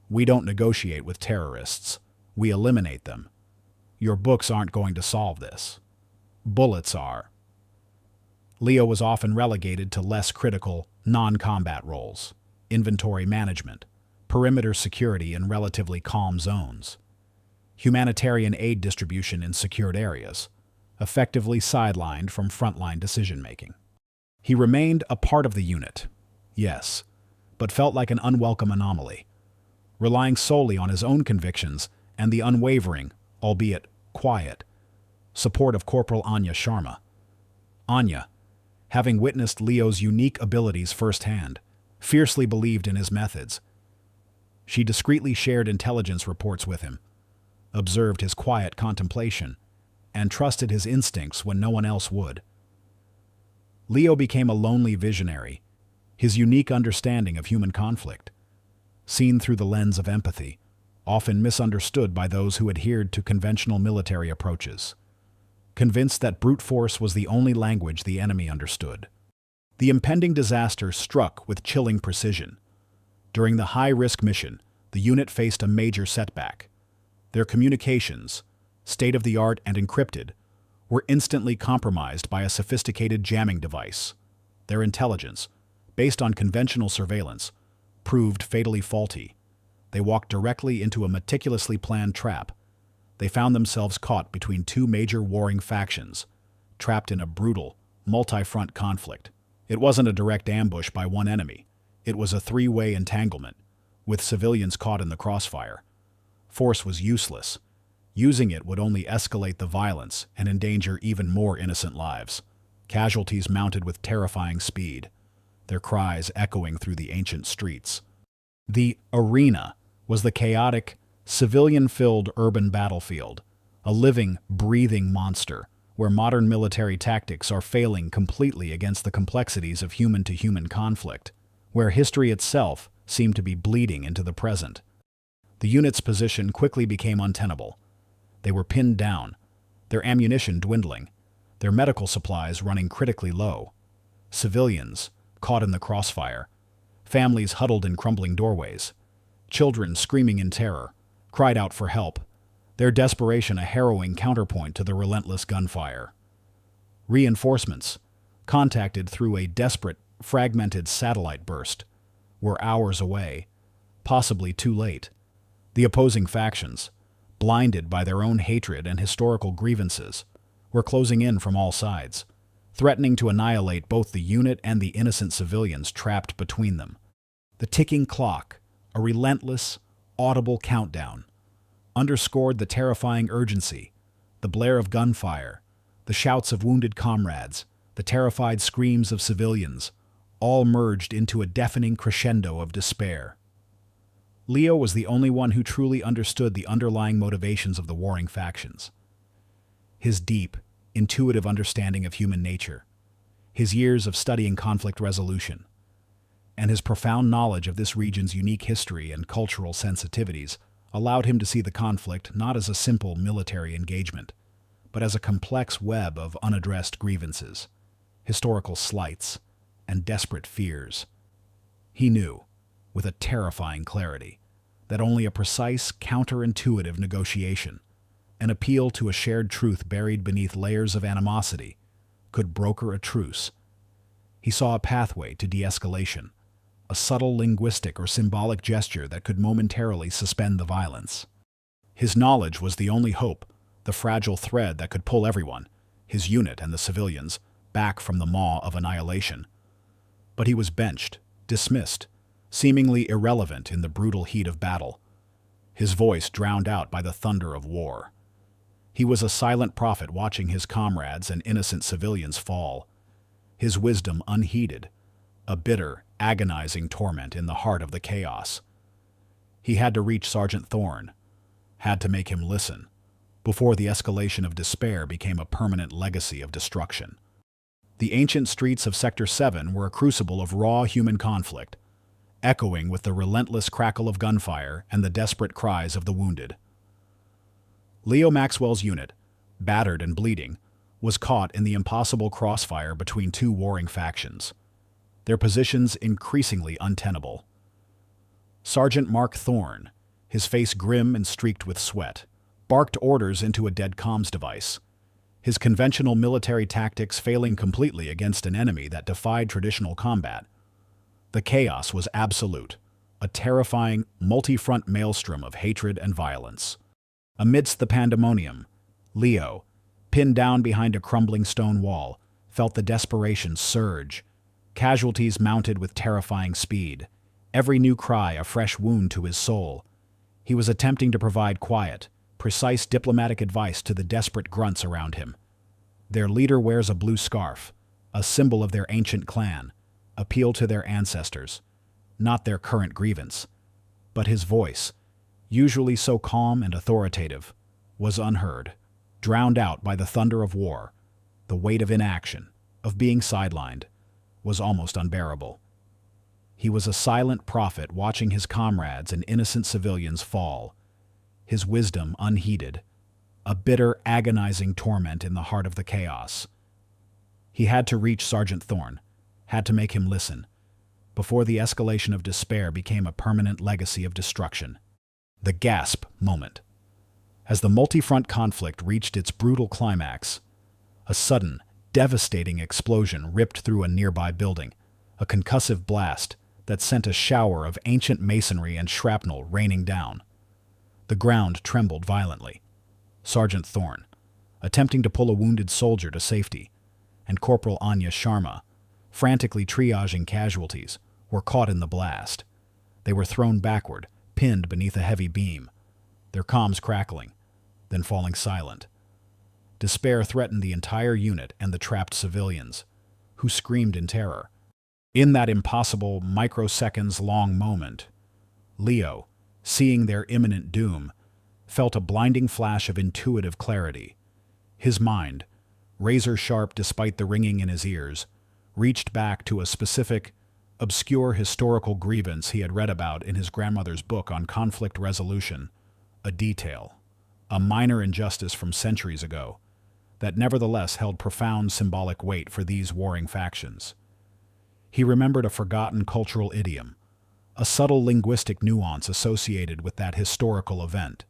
We don't negotiate with terrorists. We eliminate them. Your books aren't going to solve this. Bullets are. Leo was often relegated to less critical, non-combat roles, inventory management, perimeter security in relatively calm zones, humanitarian aid distribution in secured areas, effectively sidelined from frontline decision-making. He remained a part of the unit, yes, but felt like an unwelcome anomaly, relying solely on his own convictions and the unwavering, albeit quiet, support of Corporal Anya Sharma. Anya, having witnessed Leo's unique abilities firsthand, fiercely believed in his methods. She discreetly shared intelligence reports with him, observed his quiet contemplation, and trusted his instincts when no one else would. Leo became a lonely visionary, his unique understanding of human conflict, seen through the lens of empathy, often misunderstood by those who adhered to conventional military approaches, convinced that brute force was the only language the enemy understood. The impending disaster struck with chilling precision. During the high-risk mission, the unit faced a major setback. Their communications, state-of-the-art and encrypted, were instantly compromised by a sophisticated jamming device. Their intelligence, based on conventional surveillance, proved fatally faulty. They walked directly into a meticulously planned trap. They found themselves caught between two major warring factions, trapped in a brutal, multi-front conflict. It wasn't a direct ambush by one enemy. It was a three-way entanglement, with civilians caught in the crossfire. Force was useless. Using it would only escalate the violence and endanger even more innocent lives. Casualties mounted with terrifying speed, their cries echoing through the ancient streets. The arena was the chaotic, civilian-filled urban battlefield, a living, breathing monster where modern military tactics are failing completely against the complexities of human-to-human conflict, where history itself seemed to be bleeding into the present. The unit's position quickly became untenable. They were pinned down, their ammunition dwindling, their medical supplies running critically low. Civilians, caught in the crossfire, families huddled in crumbling doorways, children screaming in terror, cried out for help, their desperation a harrowing counterpoint to the relentless gunfire. Reinforcements, contacted through a desperate, fragmented satellite burst, were hours away, possibly too late. The opposing factions, blinded by their own hatred and historical grievances, were closing in from all sides, threatening to annihilate both the unit and the innocent civilians trapped between them. The ticking clock, a relentless, audible countdown, underscored the terrifying urgency, the blare of gunfire, the shouts of wounded comrades, the terrified screams of civilians, all merged into a deafening crescendo of despair. Leo was the only one who truly understood the underlying motivations of the warring factions. His deep, intuitive understanding of human nature, his years of studying conflict resolution, and his profound knowledge of this region's unique history and cultural sensitivities allowed him to see the conflict not as a simple military engagement, but as a complex web of unaddressed grievances, historical slights, and desperate fears. He knew, with a terrifying clarity, that only a precise, counterintuitive negotiation, an appeal to a shared truth buried beneath layers of animosity, could broker a truce. He saw a pathway to de-escalation, a subtle linguistic or symbolic gesture that could momentarily suspend the violence. His knowledge was the only hope, the fragile thread that could pull everyone, his unit and the civilians, back from the maw of annihilation. But he was benched, dismissed, seemingly irrelevant in the brutal heat of battle, his voice drowned out by the thunder of war. He was a silent prophet watching his comrades and innocent civilians fall, his wisdom unheeded, a bitter, agonizing torment in the heart of the chaos. He had to reach Sergeant Thorne, had to make him listen, before the escalation of despair became a permanent legacy of destruction. The ancient streets of Sector 7 were a crucible of raw human conflict, echoing with the relentless crackle of gunfire and the desperate cries of the wounded. Leo Maxwell's unit, battered and bleeding, was caught in the impossible crossfire between two warring factions, their positions increasingly untenable. Sergeant Mark Thorne, his face grim and streaked with sweat, barked orders into a dead comms device, his conventional military tactics failing completely against an enemy that defied traditional combat. The chaos was absolute, a terrifying, multi-front maelstrom of hatred and violence. Amidst the pandemonium, Leo, pinned down behind a crumbling stone wall, felt the desperation surge, casualties mounted with terrifying speed, every new cry a fresh wound to his soul. He was attempting to provide quiet, precise diplomatic advice to the desperate grunts around him. Their leader wears a blue scarf, a symbol of their ancient clan, appeal to their ancestors, not their current grievance. But his voice, usually so calm and authoritative, was unheard, drowned out by the thunder of war. The weight of inaction, of being sidelined, was almost unbearable. He was a silent prophet watching his comrades and innocent civilians fall, his wisdom unheeded, a bitter, agonizing torment in the heart of the chaos. He had to reach Sergeant Thorne, had to make him listen, before the escalation of despair became a permanent legacy of destruction. The gasp moment. As the multi-front conflict reached its brutal climax, a sudden, devastating explosion ripped through a nearby building, a concussive blast that sent a shower of ancient masonry and shrapnel raining down. The ground trembled violently. Sergeant Thorne, attempting to pull a wounded soldier to safety, and Corporal Anya Sharma, frantically triaging casualties, were caught in the blast. They were thrown backward, pinned beneath a heavy beam, their comms crackling, then falling silent. Despair threatened the entire unit and the trapped civilians, who screamed in terror. In that impossible, microseconds-long moment, Leo, seeing their imminent doom, felt a blinding flash of intuitive clarity. His mind, razor-sharp despite the ringing in his ears, reached back to a specific, obscure historical grievance he had read about in his grandmother's book on conflict resolution, a detail, a minor injustice from centuries ago, that nevertheless held profound symbolic weight for these warring factions. He remembered a forgotten cultural idiom, a subtle linguistic nuance associated with that historical event,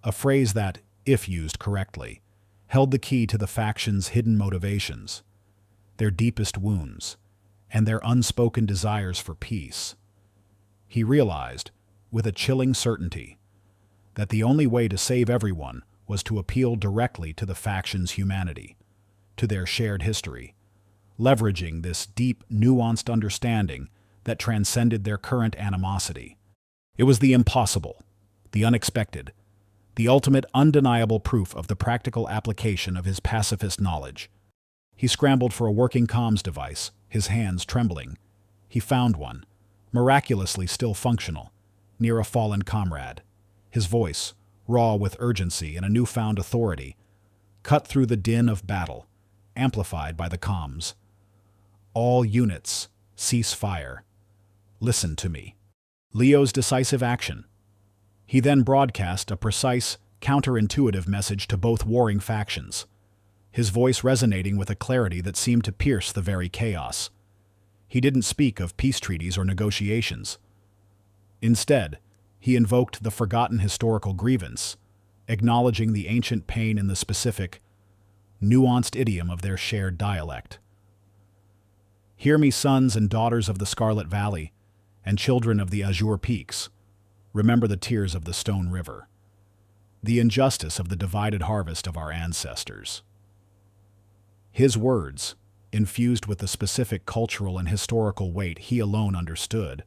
a phrase that, if used correctly, held the key to the factions' hidden motivations, their deepest wounds, and their unspoken desires for peace. He realized, with a chilling certainty, that the only way to save everyone was to appeal directly to the faction's humanity, to their shared history, leveraging this deep, nuanced understanding that transcended their current animosity. It was the impossible, the unexpected, the ultimate undeniable proof of the practical application of his pacifist knowledge. He scrambled for a working comms device, his hands trembling, He found one, miraculously still functional, near a fallen comrade. His voice, raw with urgency and a newfound authority, cut through the din of battle, amplified by the comms. All units, cease fire. Listen to me. Leo's decisive action. He then broadcast a precise, counterintuitive message to both warring factions, his voice resonating with a clarity that seemed to pierce the very chaos. He didn't speak of peace treaties or negotiations. Instead, he invoked the forgotten historical grievance, acknowledging the ancient pain in the specific, nuanced idiom of their shared dialect. Hear me, sons and daughters of the Scarlet Valley, and children of the Azure Peaks. Remember the tears of the Stone River, the injustice of the divided harvest of our ancestors. His words, infused with the specific cultural and historical weight he alone understood,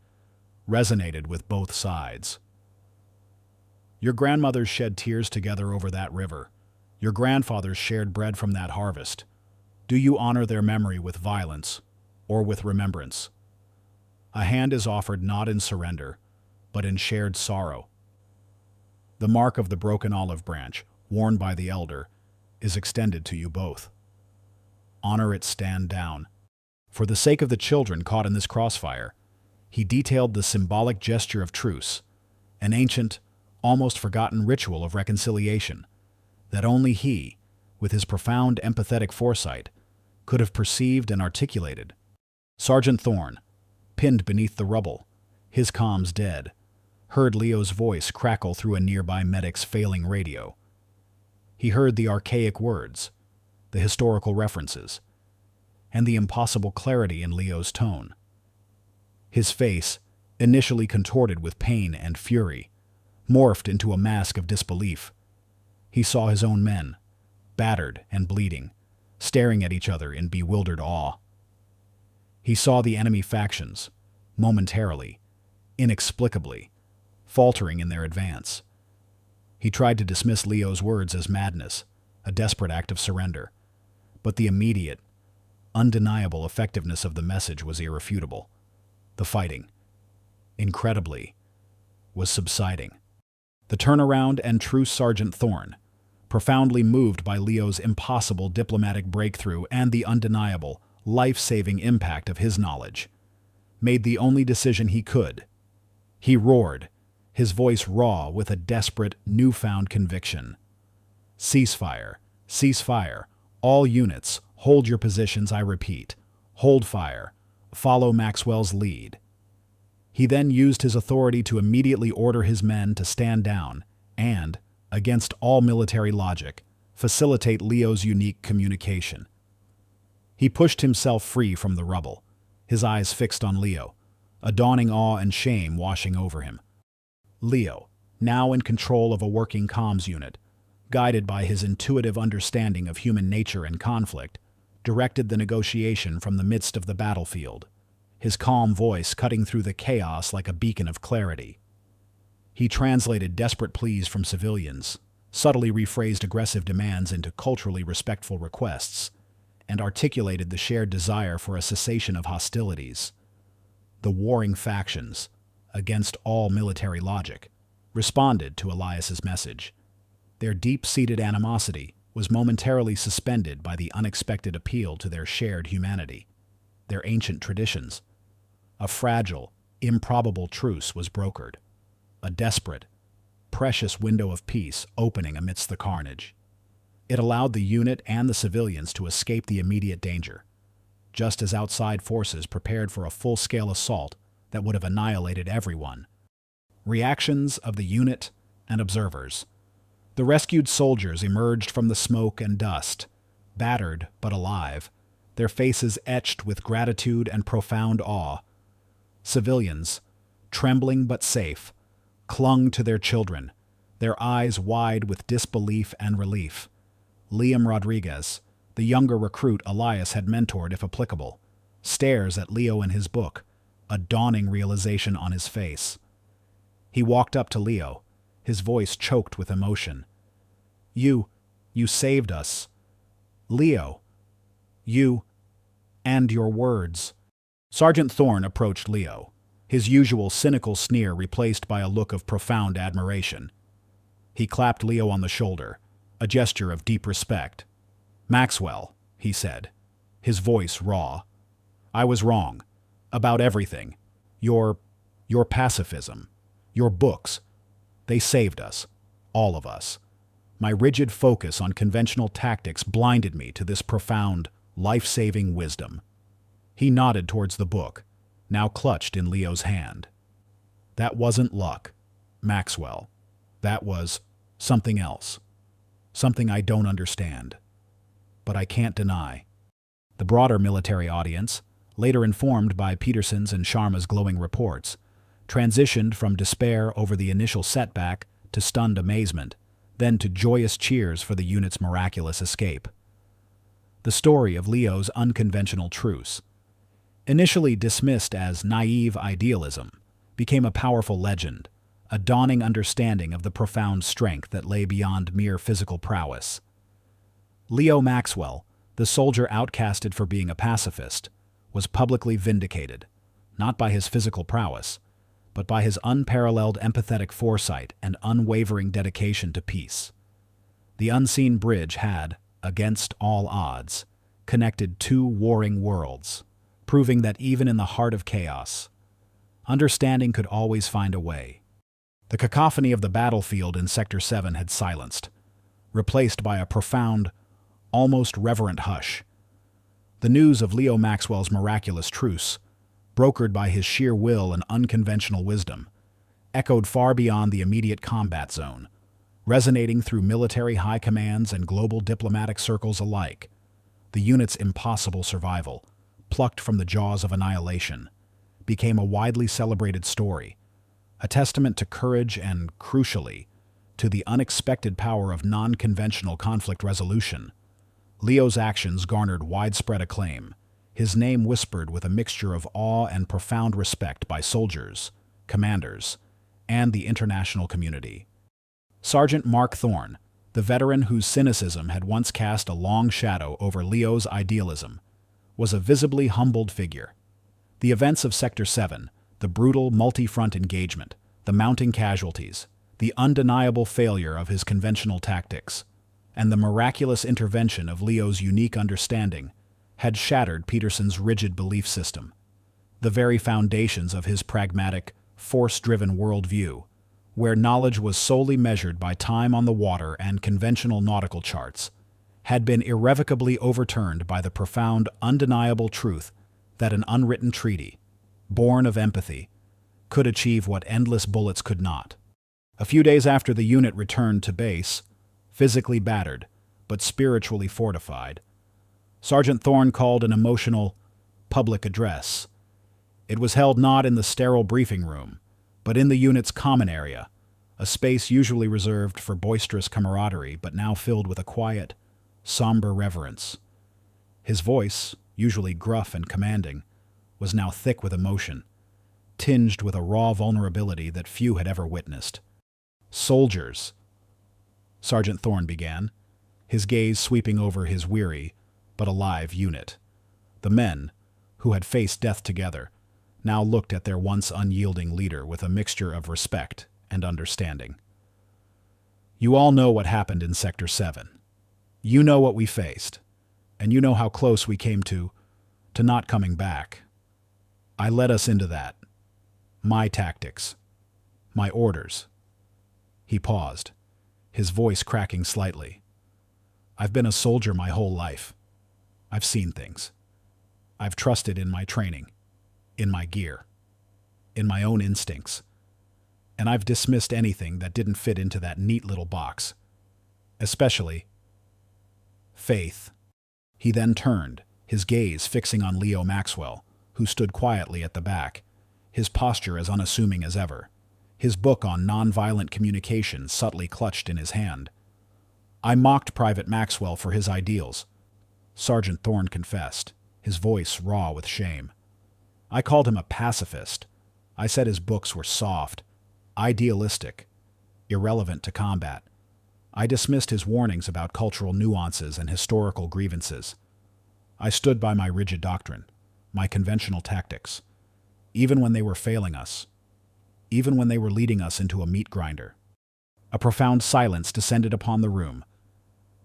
resonated with both sides. Your grandmothers shed tears together over that river. Your grandfathers shared bread from that harvest. Do you honor their memory with violence or with remembrance? A hand is offered not in surrender, but in shared sorrow. The mark of the broken olive branch, worn by the elder, is extended to you both. Honor it, stand down. For the sake of the children caught in this crossfire, he detailed the symbolic gesture of truce, an ancient, almost forgotten ritual of reconciliation that only he, with his profound empathetic foresight, could have perceived and articulated. Sergeant Thorne, pinned beneath the rubble, his comms dead, heard Leo's voice crackle through a nearby medic's failing radio. He heard the archaic words, the historical references, and the impossible clarity in Leo's tone. His face, initially contorted with pain and fury, morphed into a mask of disbelief. He saw his own men, battered and bleeding, staring at each other in bewildered awe. He saw the enemy factions, momentarily, inexplicably, faltering in their advance. He tried to dismiss Leo's words as madness, a desperate act of surrender, but the immediate, undeniable effectiveness of the message was irrefutable. The fighting, incredibly, was subsiding. The turnaround and truce Sergeant Thorne, profoundly moved by Leo's impossible diplomatic breakthrough and the undeniable, life-saving impact of his knowledge, made the only decision he could. He roared, his voice raw with a desperate, newfound conviction. Ceasefire, ceasefire, all units, hold your positions, I repeat. Hold fire, follow Maxwell's lead. He then used his authority to immediately order his men to stand down and, against all military logic, facilitate Leo's unique communication. He pushed himself free from the rubble, his eyes fixed on Leo, a dawning awe and shame washing over him. Leo, now in control of a working comms unit, guided by his intuitive understanding of human nature and conflict, directed the negotiation from the midst of the battlefield, his calm voice cutting through the chaos like a beacon of clarity. He translated desperate pleas from civilians, subtly rephrased aggressive demands into culturally respectful requests, and articulated the shared desire for a cessation of hostilities. The warring factions, against all military logic, responded to Elias's message. Their deep-seated animosity was momentarily suspended by the unexpected appeal to their shared humanity, their ancient traditions. A fragile, improbable truce was brokered, a desperate, precious window of peace opening amidst the carnage. It allowed the unit and the civilians to escape the immediate danger, just as outside forces prepared for a full-scale assault that would have annihilated everyone. Reactions of the unit and observers. The rescued soldiers emerged from the smoke and dust, battered but alive, their faces etched with gratitude and profound awe. Civilians, trembling but safe, clung to their children, their eyes wide with disbelief and relief. Liam Rodriguez, the younger recruit Elias had mentored if applicable, stares at Leo in his book, a dawning realization on his face. He walked up to Leo, his voice choked with emotion. You saved us. Leo, you and your words. Sergeant Thorne approached Leo, his usual cynical sneer replaced by a look of profound admiration. He clapped Leo on the shoulder, a gesture of deep respect. "Maxwell," he said, his voice raw. "I was wrong. About everything. Your pacifism. Your books. They saved us. All of us. My rigid focus on conventional tactics blinded me to this profound, life-saving wisdom." He nodded towards the book, now clutched in Leo's hand. "That wasn't luck, Maxwell. That was something else. Something I don't understand. But I can't deny." The broader military audience, later informed by Peterson's and Sharma's glowing reports, transitioned from despair over the initial setback to stunned amazement, then to joyous cheers for the unit's miraculous escape. The story of Leo's unconventional truce, initially dismissed as naive idealism, became a powerful legend, a dawning understanding of the profound strength that lay beyond mere physical prowess. Leo Maxwell, the soldier outcasted for being a pacifist, was publicly vindicated, not by his physical prowess, but by his unparalleled empathetic foresight and unwavering dedication to peace. The unseen bridge had, against all odds, connected two warring worlds, proving that even in the heart of chaos, understanding could always find a way. The cacophony of the battlefield in Sector 7 had silenced, replaced by a profound, almost reverent hush. The news of Leo Maxwell's miraculous truce, brokered by his sheer will and unconventional wisdom, echoed far beyond the immediate combat zone, resonating through military high commands and global diplomatic circles alike. The unit's impossible survival, plucked from the jaws of annihilation, became a widely celebrated story, a testament to courage and, crucially, to the unexpected power of non-conventional conflict resolution. Leo's actions garnered widespread acclaim, his name whispered with a mixture of awe and profound respect by soldiers, commanders, and the international community. Sergeant Mark Thorne, the veteran whose cynicism had once cast a long shadow over Leo's idealism, was a visibly humbled figure. The events of Sector 7, the brutal multi-front engagement, the mounting casualties, the undeniable failure of his conventional tactics, and the miraculous intervention of Leo's unique understanding had shattered Peterson's rigid belief system. The very foundations of his pragmatic, force-driven worldview, where knowledge was solely measured by time on the water and conventional nautical charts, had been irrevocably overturned by the profound, undeniable truth that an unwritten treaty, born of empathy, could achieve what endless bullets could not. A few days after the unit returned to base, physically battered, but spiritually fortified, Sergeant Thorne called an emotional, public address. It was held not in the sterile briefing room, but in the unit's common area, a space usually reserved for boisterous camaraderie but now filled with a quiet, somber reverence. His voice, usually gruff and commanding, was now thick with emotion, tinged with a raw vulnerability that few had ever witnessed. "Soldiers," Sergeant Thorne began, his gaze sweeping over his weary but alive unit. The men, who had faced death together, now looked at their once unyielding leader with a mixture of respect and understanding. "You all know what happened in Sector 7. You know what we faced, and you know how close we came to not coming back. I led us into that. My tactics. My orders." He paused, his voice cracking slightly. "I've been a soldier my whole life. I've seen things. I've trusted in my training, in my gear, in my own instincts, and I've dismissed anything that didn't fit into that neat little box. Especially faith." He then turned, his gaze fixing on Leo Maxwell, who stood quietly at the back, his posture as unassuming as ever, his book on nonviolent communication subtly clutched in his hand. "I mocked Private Maxwell for his ideals," Sergeant Thorne confessed, his voice raw with shame. "I called him a pacifist. I said his books were soft, idealistic, irrelevant to combat. I dismissed his warnings about cultural nuances and historical grievances. I stood by my rigid doctrine, my conventional tactics, even when they were failing us, even when they were leading us into a meat grinder. A profound silence descended upon the room.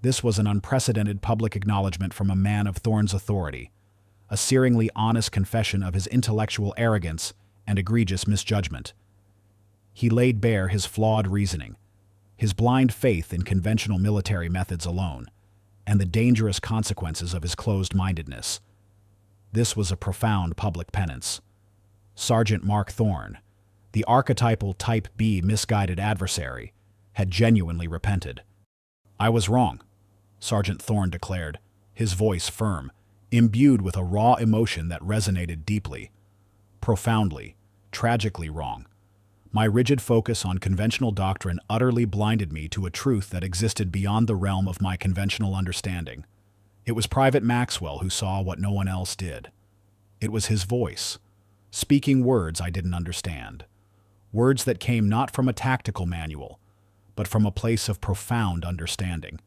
This was an unprecedented public acknowledgement from a man of Thorne's authority, a searingly honest confession of his intellectual arrogance and egregious misjudgment. He laid bare his flawed reasoning, his blind faith in conventional military methods alone, and the dangerous consequences of his closed-mindedness. This was a profound public penance. Sergeant Mark Thorne, the archetypal Type B misguided adversary, had genuinely repented. "I was wrong," Sergeant Thorne declared, his voice firm, imbued with a raw emotion that resonated deeply. "Profoundly, tragically wrong. My rigid focus on conventional doctrine utterly blinded me to a truth that existed beyond the realm of my conventional understanding. It was Private Maxwell who saw what no one else did. It was his voice, speaking words I didn't understand, words that came not from a tactical manual, but from a place of profound understanding,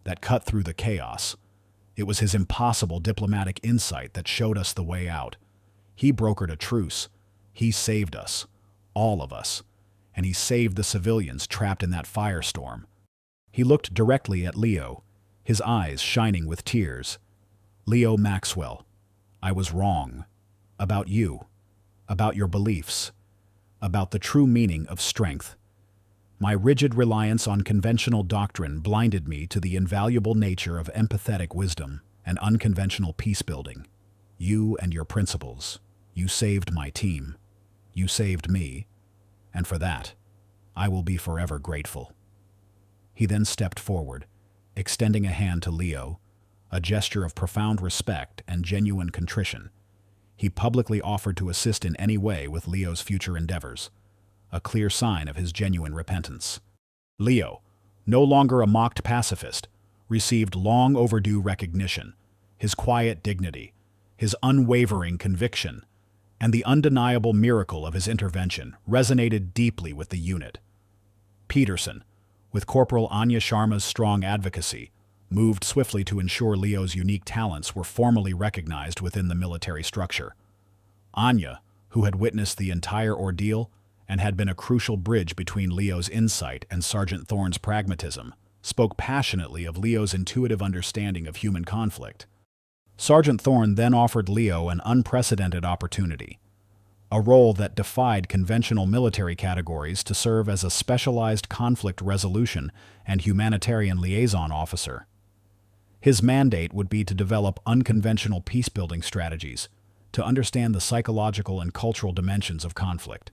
that cut through the chaos. It was his impossible diplomatic insight that showed us the way out. He brokered a truce. He saved us, all of us, and he saved the civilians trapped in that firestorm." He looked directly at Leo, his eyes shining with tears. "Leo Maxwell, I was wrong. About you, about your beliefs, about the true meaning of strength. My rigid reliance on conventional doctrine blinded me to the invaluable nature of empathetic wisdom and unconventional peace-building. You and your principles, you saved my team. You saved me, and for that, I will be forever grateful." He then stepped forward, extending a hand to Leo, a gesture of profound respect and genuine contrition. He publicly offered to assist in any way with Leo's future endeavors, a clear sign of his genuine repentance. Leo, no longer a mocked pacifist, received long overdue recognition. His quiet dignity, his unwavering conviction, and the undeniable miracle of his intervention resonated deeply with the unit. Peterson, with Corporal Anya Sharma's strong advocacy, moved swiftly to ensure Leo's unique talents were formally recognized within the military structure. Anya, who had witnessed the entire ordeal and had been a crucial bridge between Leo's insight and Sergeant Thorne's pragmatism, spoke passionately of Leo's intuitive understanding of human conflict. Sergeant Thorne then offered Leo an unprecedented opportunity, a role that defied conventional military categories to serve as a specialized conflict resolution and humanitarian liaison officer. His mandate would be to develop unconventional peace-building strategies, to understand the psychological and cultural dimensions of conflict,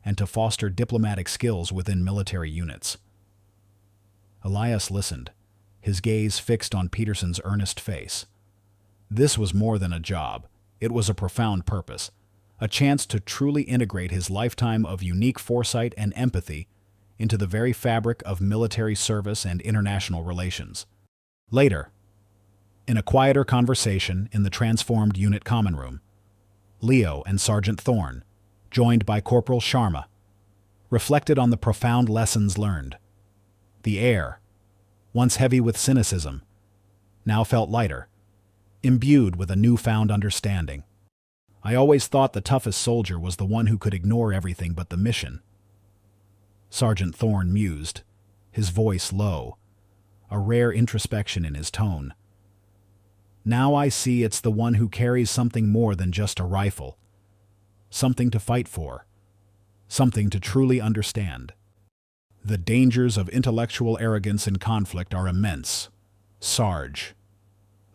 and to foster diplomatic skills within military units. Elias listened, his gaze fixed on Peterson's earnest face. This was more than a job. It was a profound purpose, a chance to truly integrate his lifetime of unique foresight and empathy into the very fabric of military service and international relations. Later, in a quieter conversation in the transformed unit common room, Leo and Sergeant Thorne, joined by Corporal Sharma, reflected on the profound lessons learned. The air, once heavy with cynicism, now felt lighter, imbued with a newfound understanding. "I always thought the toughest soldier was the one who could ignore everything but the mission," Sergeant Thorne mused, his voice low, a rare introspection in his tone. "Now I see it's the one who carries something more than just a rifle, something to fight for, something to truly understand." "The dangers of intellectual arrogance in conflict are immense, Sarge,"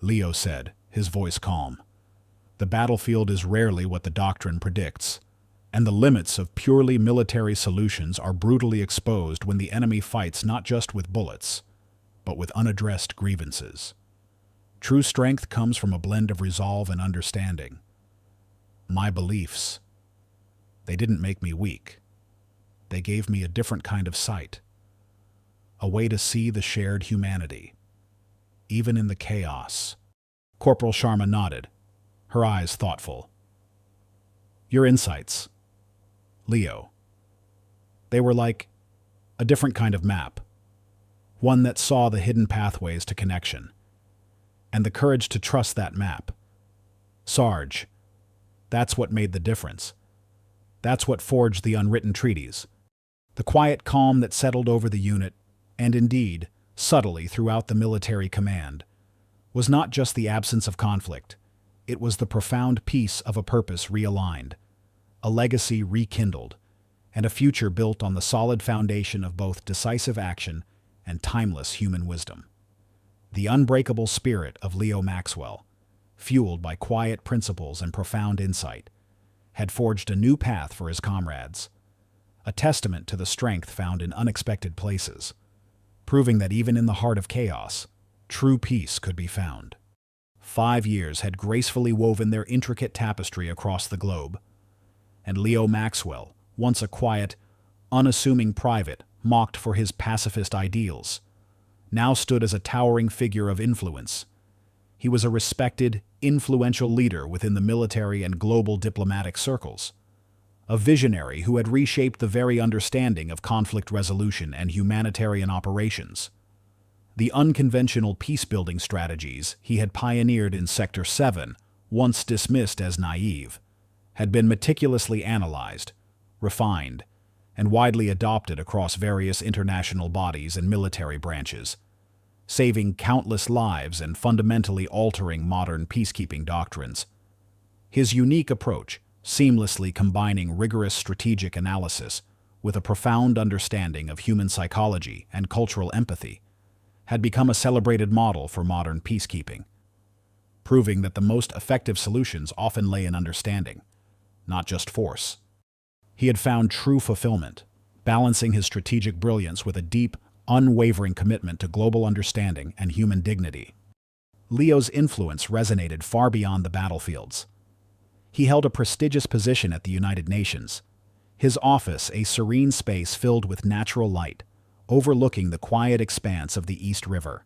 Leo said, his voice calm. "The battlefield is rarely what the doctrine predicts, and the limits of purely military solutions are brutally exposed when the enemy fights not just with bullets, but with unaddressed grievances. True strength comes from a blend of resolve and understanding. My beliefs, they didn't make me weak. They gave me a different kind of sight, a way to see the shared humanity, even in the chaos." Corporal Sharma nodded, her eyes thoughtful. "Your insights, Leo, they were like a different kind of map, one that saw the hidden pathways to connection, and the courage to trust that map. Sarge, That's what made the difference. That's what forged the unwritten treaties. The quiet calm that settled over the unit, and indeed, subtly throughout the military command, was not just the absence of conflict. It was the profound peace of a purpose realigned, a legacy rekindled, and a future built on the solid foundation of both decisive action and timeless human wisdom. The unbreakable spirit of Leo Maxwell, fueled by quiet principles and profound insight, had forged a new path for his comrades, a testament to the strength found in unexpected places, proving that even in the heart of chaos, true peace could be found. 5 years had gracefully woven their intricate tapestry across the globe, and Leo Maxwell, once a quiet, unassuming private mocked for his pacifist ideals, now stood as a towering figure of influence. He was a respected, influential leader within the military and global diplomatic circles, a visionary who had reshaped the very understanding of conflict resolution and humanitarian operations. The unconventional peace-building strategies he had pioneered in Sector 7, once dismissed as naive, had been meticulously analyzed, refined, and widely adopted across various international bodies and military branches, saving countless lives and fundamentally altering modern peacekeeping doctrines. His unique approach, seamlessly combining rigorous strategic analysis with a profound understanding of human psychology and cultural empathy, had become a celebrated model for modern peacekeeping, proving that the most effective solutions often lay in understanding, not just force. He had found true fulfillment, balancing his strategic brilliance with a deep, unwavering commitment to global understanding and human dignity. Leo's influence resonated far beyond the battlefields. He held a prestigious position at the United Nations, his office a serene space filled with natural light, overlooking the quiet expanse of the East River.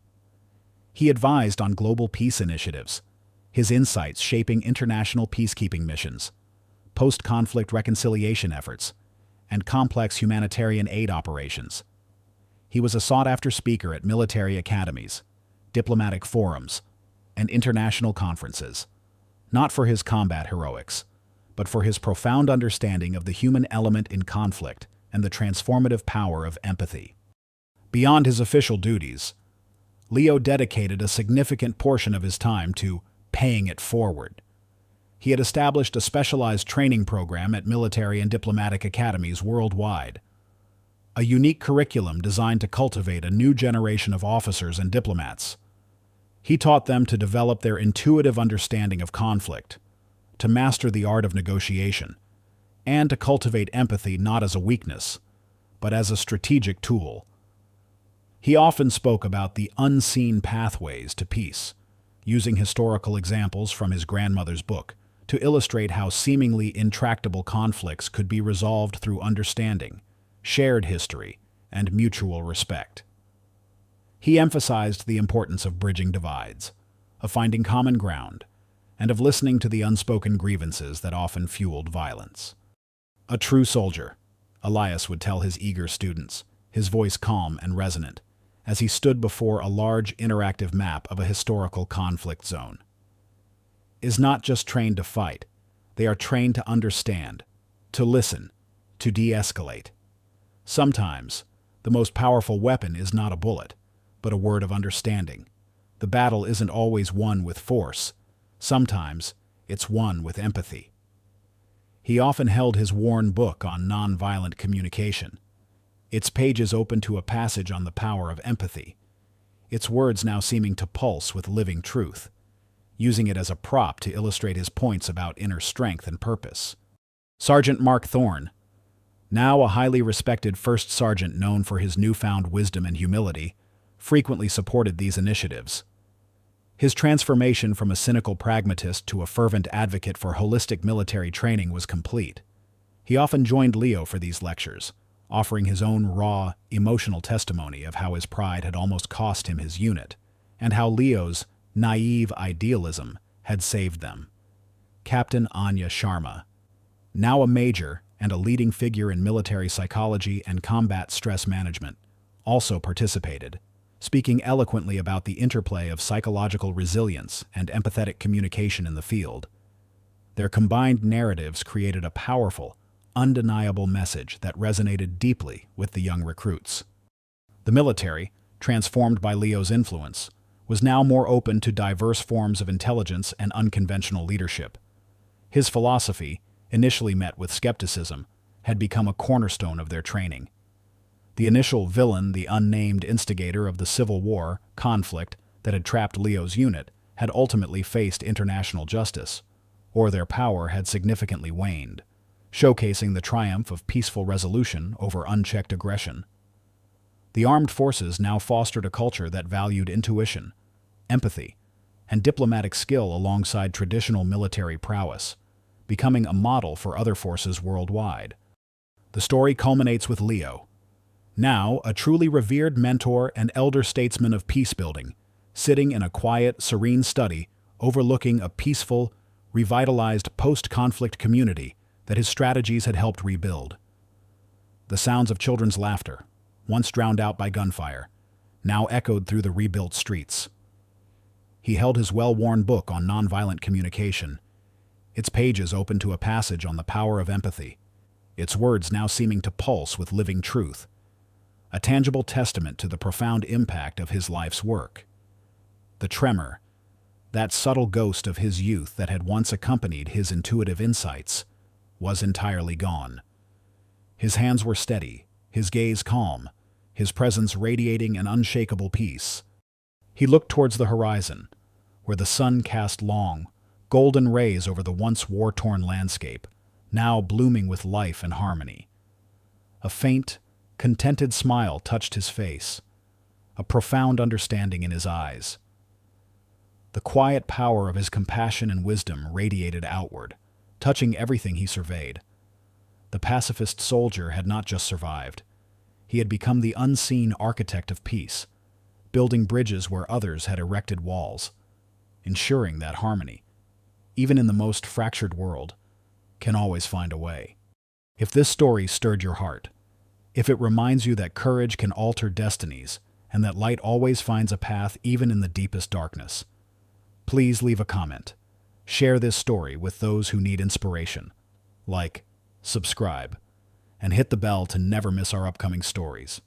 He advised on global peace initiatives, his insights shaping international peacekeeping missions, post-conflict reconciliation efforts, and complex humanitarian aid operations. He was a sought-after speaker at military academies, diplomatic forums, and international conferences, not for his combat heroics, but for his profound understanding of the human element in conflict and the transformative power of empathy. Beyond his official duties, Leo dedicated a significant portion of his time to paying it forward. He had established a specialized training program at military and diplomatic academies worldwide, a unique curriculum designed to cultivate a new generation of officers and diplomats. He taught them to develop their intuitive understanding of conflict, to master the art of negotiation, and to cultivate empathy not as a weakness, but as a strategic tool. He often spoke about the unseen pathways to peace, using historical examples from his grandmother's book to illustrate how seemingly intractable conflicts could be resolved through understanding, shared history, and mutual respect. He emphasized the importance of bridging divides, of finding common ground, and of listening to the unspoken grievances that often fueled violence. A true soldier, Elias would tell his eager students, his voice calm and resonant, as he stood before a large interactive map of a historical conflict zone, is not just trained to fight. They are trained to understand, to listen, to de-escalate. Sometimes, the most powerful weapon is not a bullet, but a word of understanding. The battle isn't always won with force. Sometimes, it's won with empathy. He often held his worn book on nonviolent communication, its pages open to a passage on the power of empathy, its words now seeming to pulse with living truth, using it as a prop to illustrate his points about inner strength and purpose. Sergeant Mark Thorne, now a highly respected first sergeant known for his newfound wisdom and humility, frequently supported these initiatives. His transformation from a cynical pragmatist to a fervent advocate for holistic military training was complete. He often joined Leo for these lectures, offering his own raw, emotional testimony of how his pride had almost cost him his unit, and how Leo's naive idealism had saved them. Captain Anya Sharma, now a major and a leading figure in military psychology and combat stress management, also participated, speaking eloquently about the interplay of psychological resilience and empathetic communication in the field. Their combined narratives created a powerful, undeniable message that resonated deeply with the young recruits. The military, transformed by Leo's influence, was now more open to diverse forms of intelligence and unconventional leadership. His philosophy, initially met with skepticism, had become a cornerstone of their training. The initial villain, the unnamed instigator of the Civil War conflict that had trapped Leo's unit, had ultimately faced international justice, or their power had significantly waned, showcasing the triumph of peaceful resolution over unchecked aggression. The armed forces now fostered a culture that valued intuition, empathy, and diplomatic skill alongside traditional military prowess, becoming a model for other forces worldwide. The story culminates with Leo, now a truly revered mentor and elder statesman of peacebuilding, sitting in a quiet, serene study overlooking a peaceful, revitalized post-conflict community that his strategies had helped rebuild. The sounds of children's laughter, once drowned out by gunfire, now echoed through the rebuilt streets. He held his well-worn book on nonviolent communication, its pages open to a passage on the power of empathy, its words now seeming to pulse with living truth, a tangible testament to the profound impact of his life's work. The tremor, that subtle ghost of his youth that had once accompanied his intuitive insights, was entirely gone. His hands were steady, his gaze calm, his presence radiating an unshakable peace. He looked towards the horizon, where the sun cast long, golden rays over the once war-torn landscape, now blooming with life and harmony. A faint, contented smile touched his face, a profound understanding in his eyes. The quiet power of his compassion and wisdom radiated outward, touching everything he surveyed. The pacifist soldier had not just survived. He had become the unseen architect of peace, building bridges where others had erected walls, ensuring that harmony, even in the most fractured world, can always find a way. If this story stirred your heart, if it reminds you that courage can alter destinies and that light always finds a path even in the deepest darkness, please leave a comment. Share this story with those who need inspiration. Like, subscribe, and hit the bell to never miss our upcoming stories.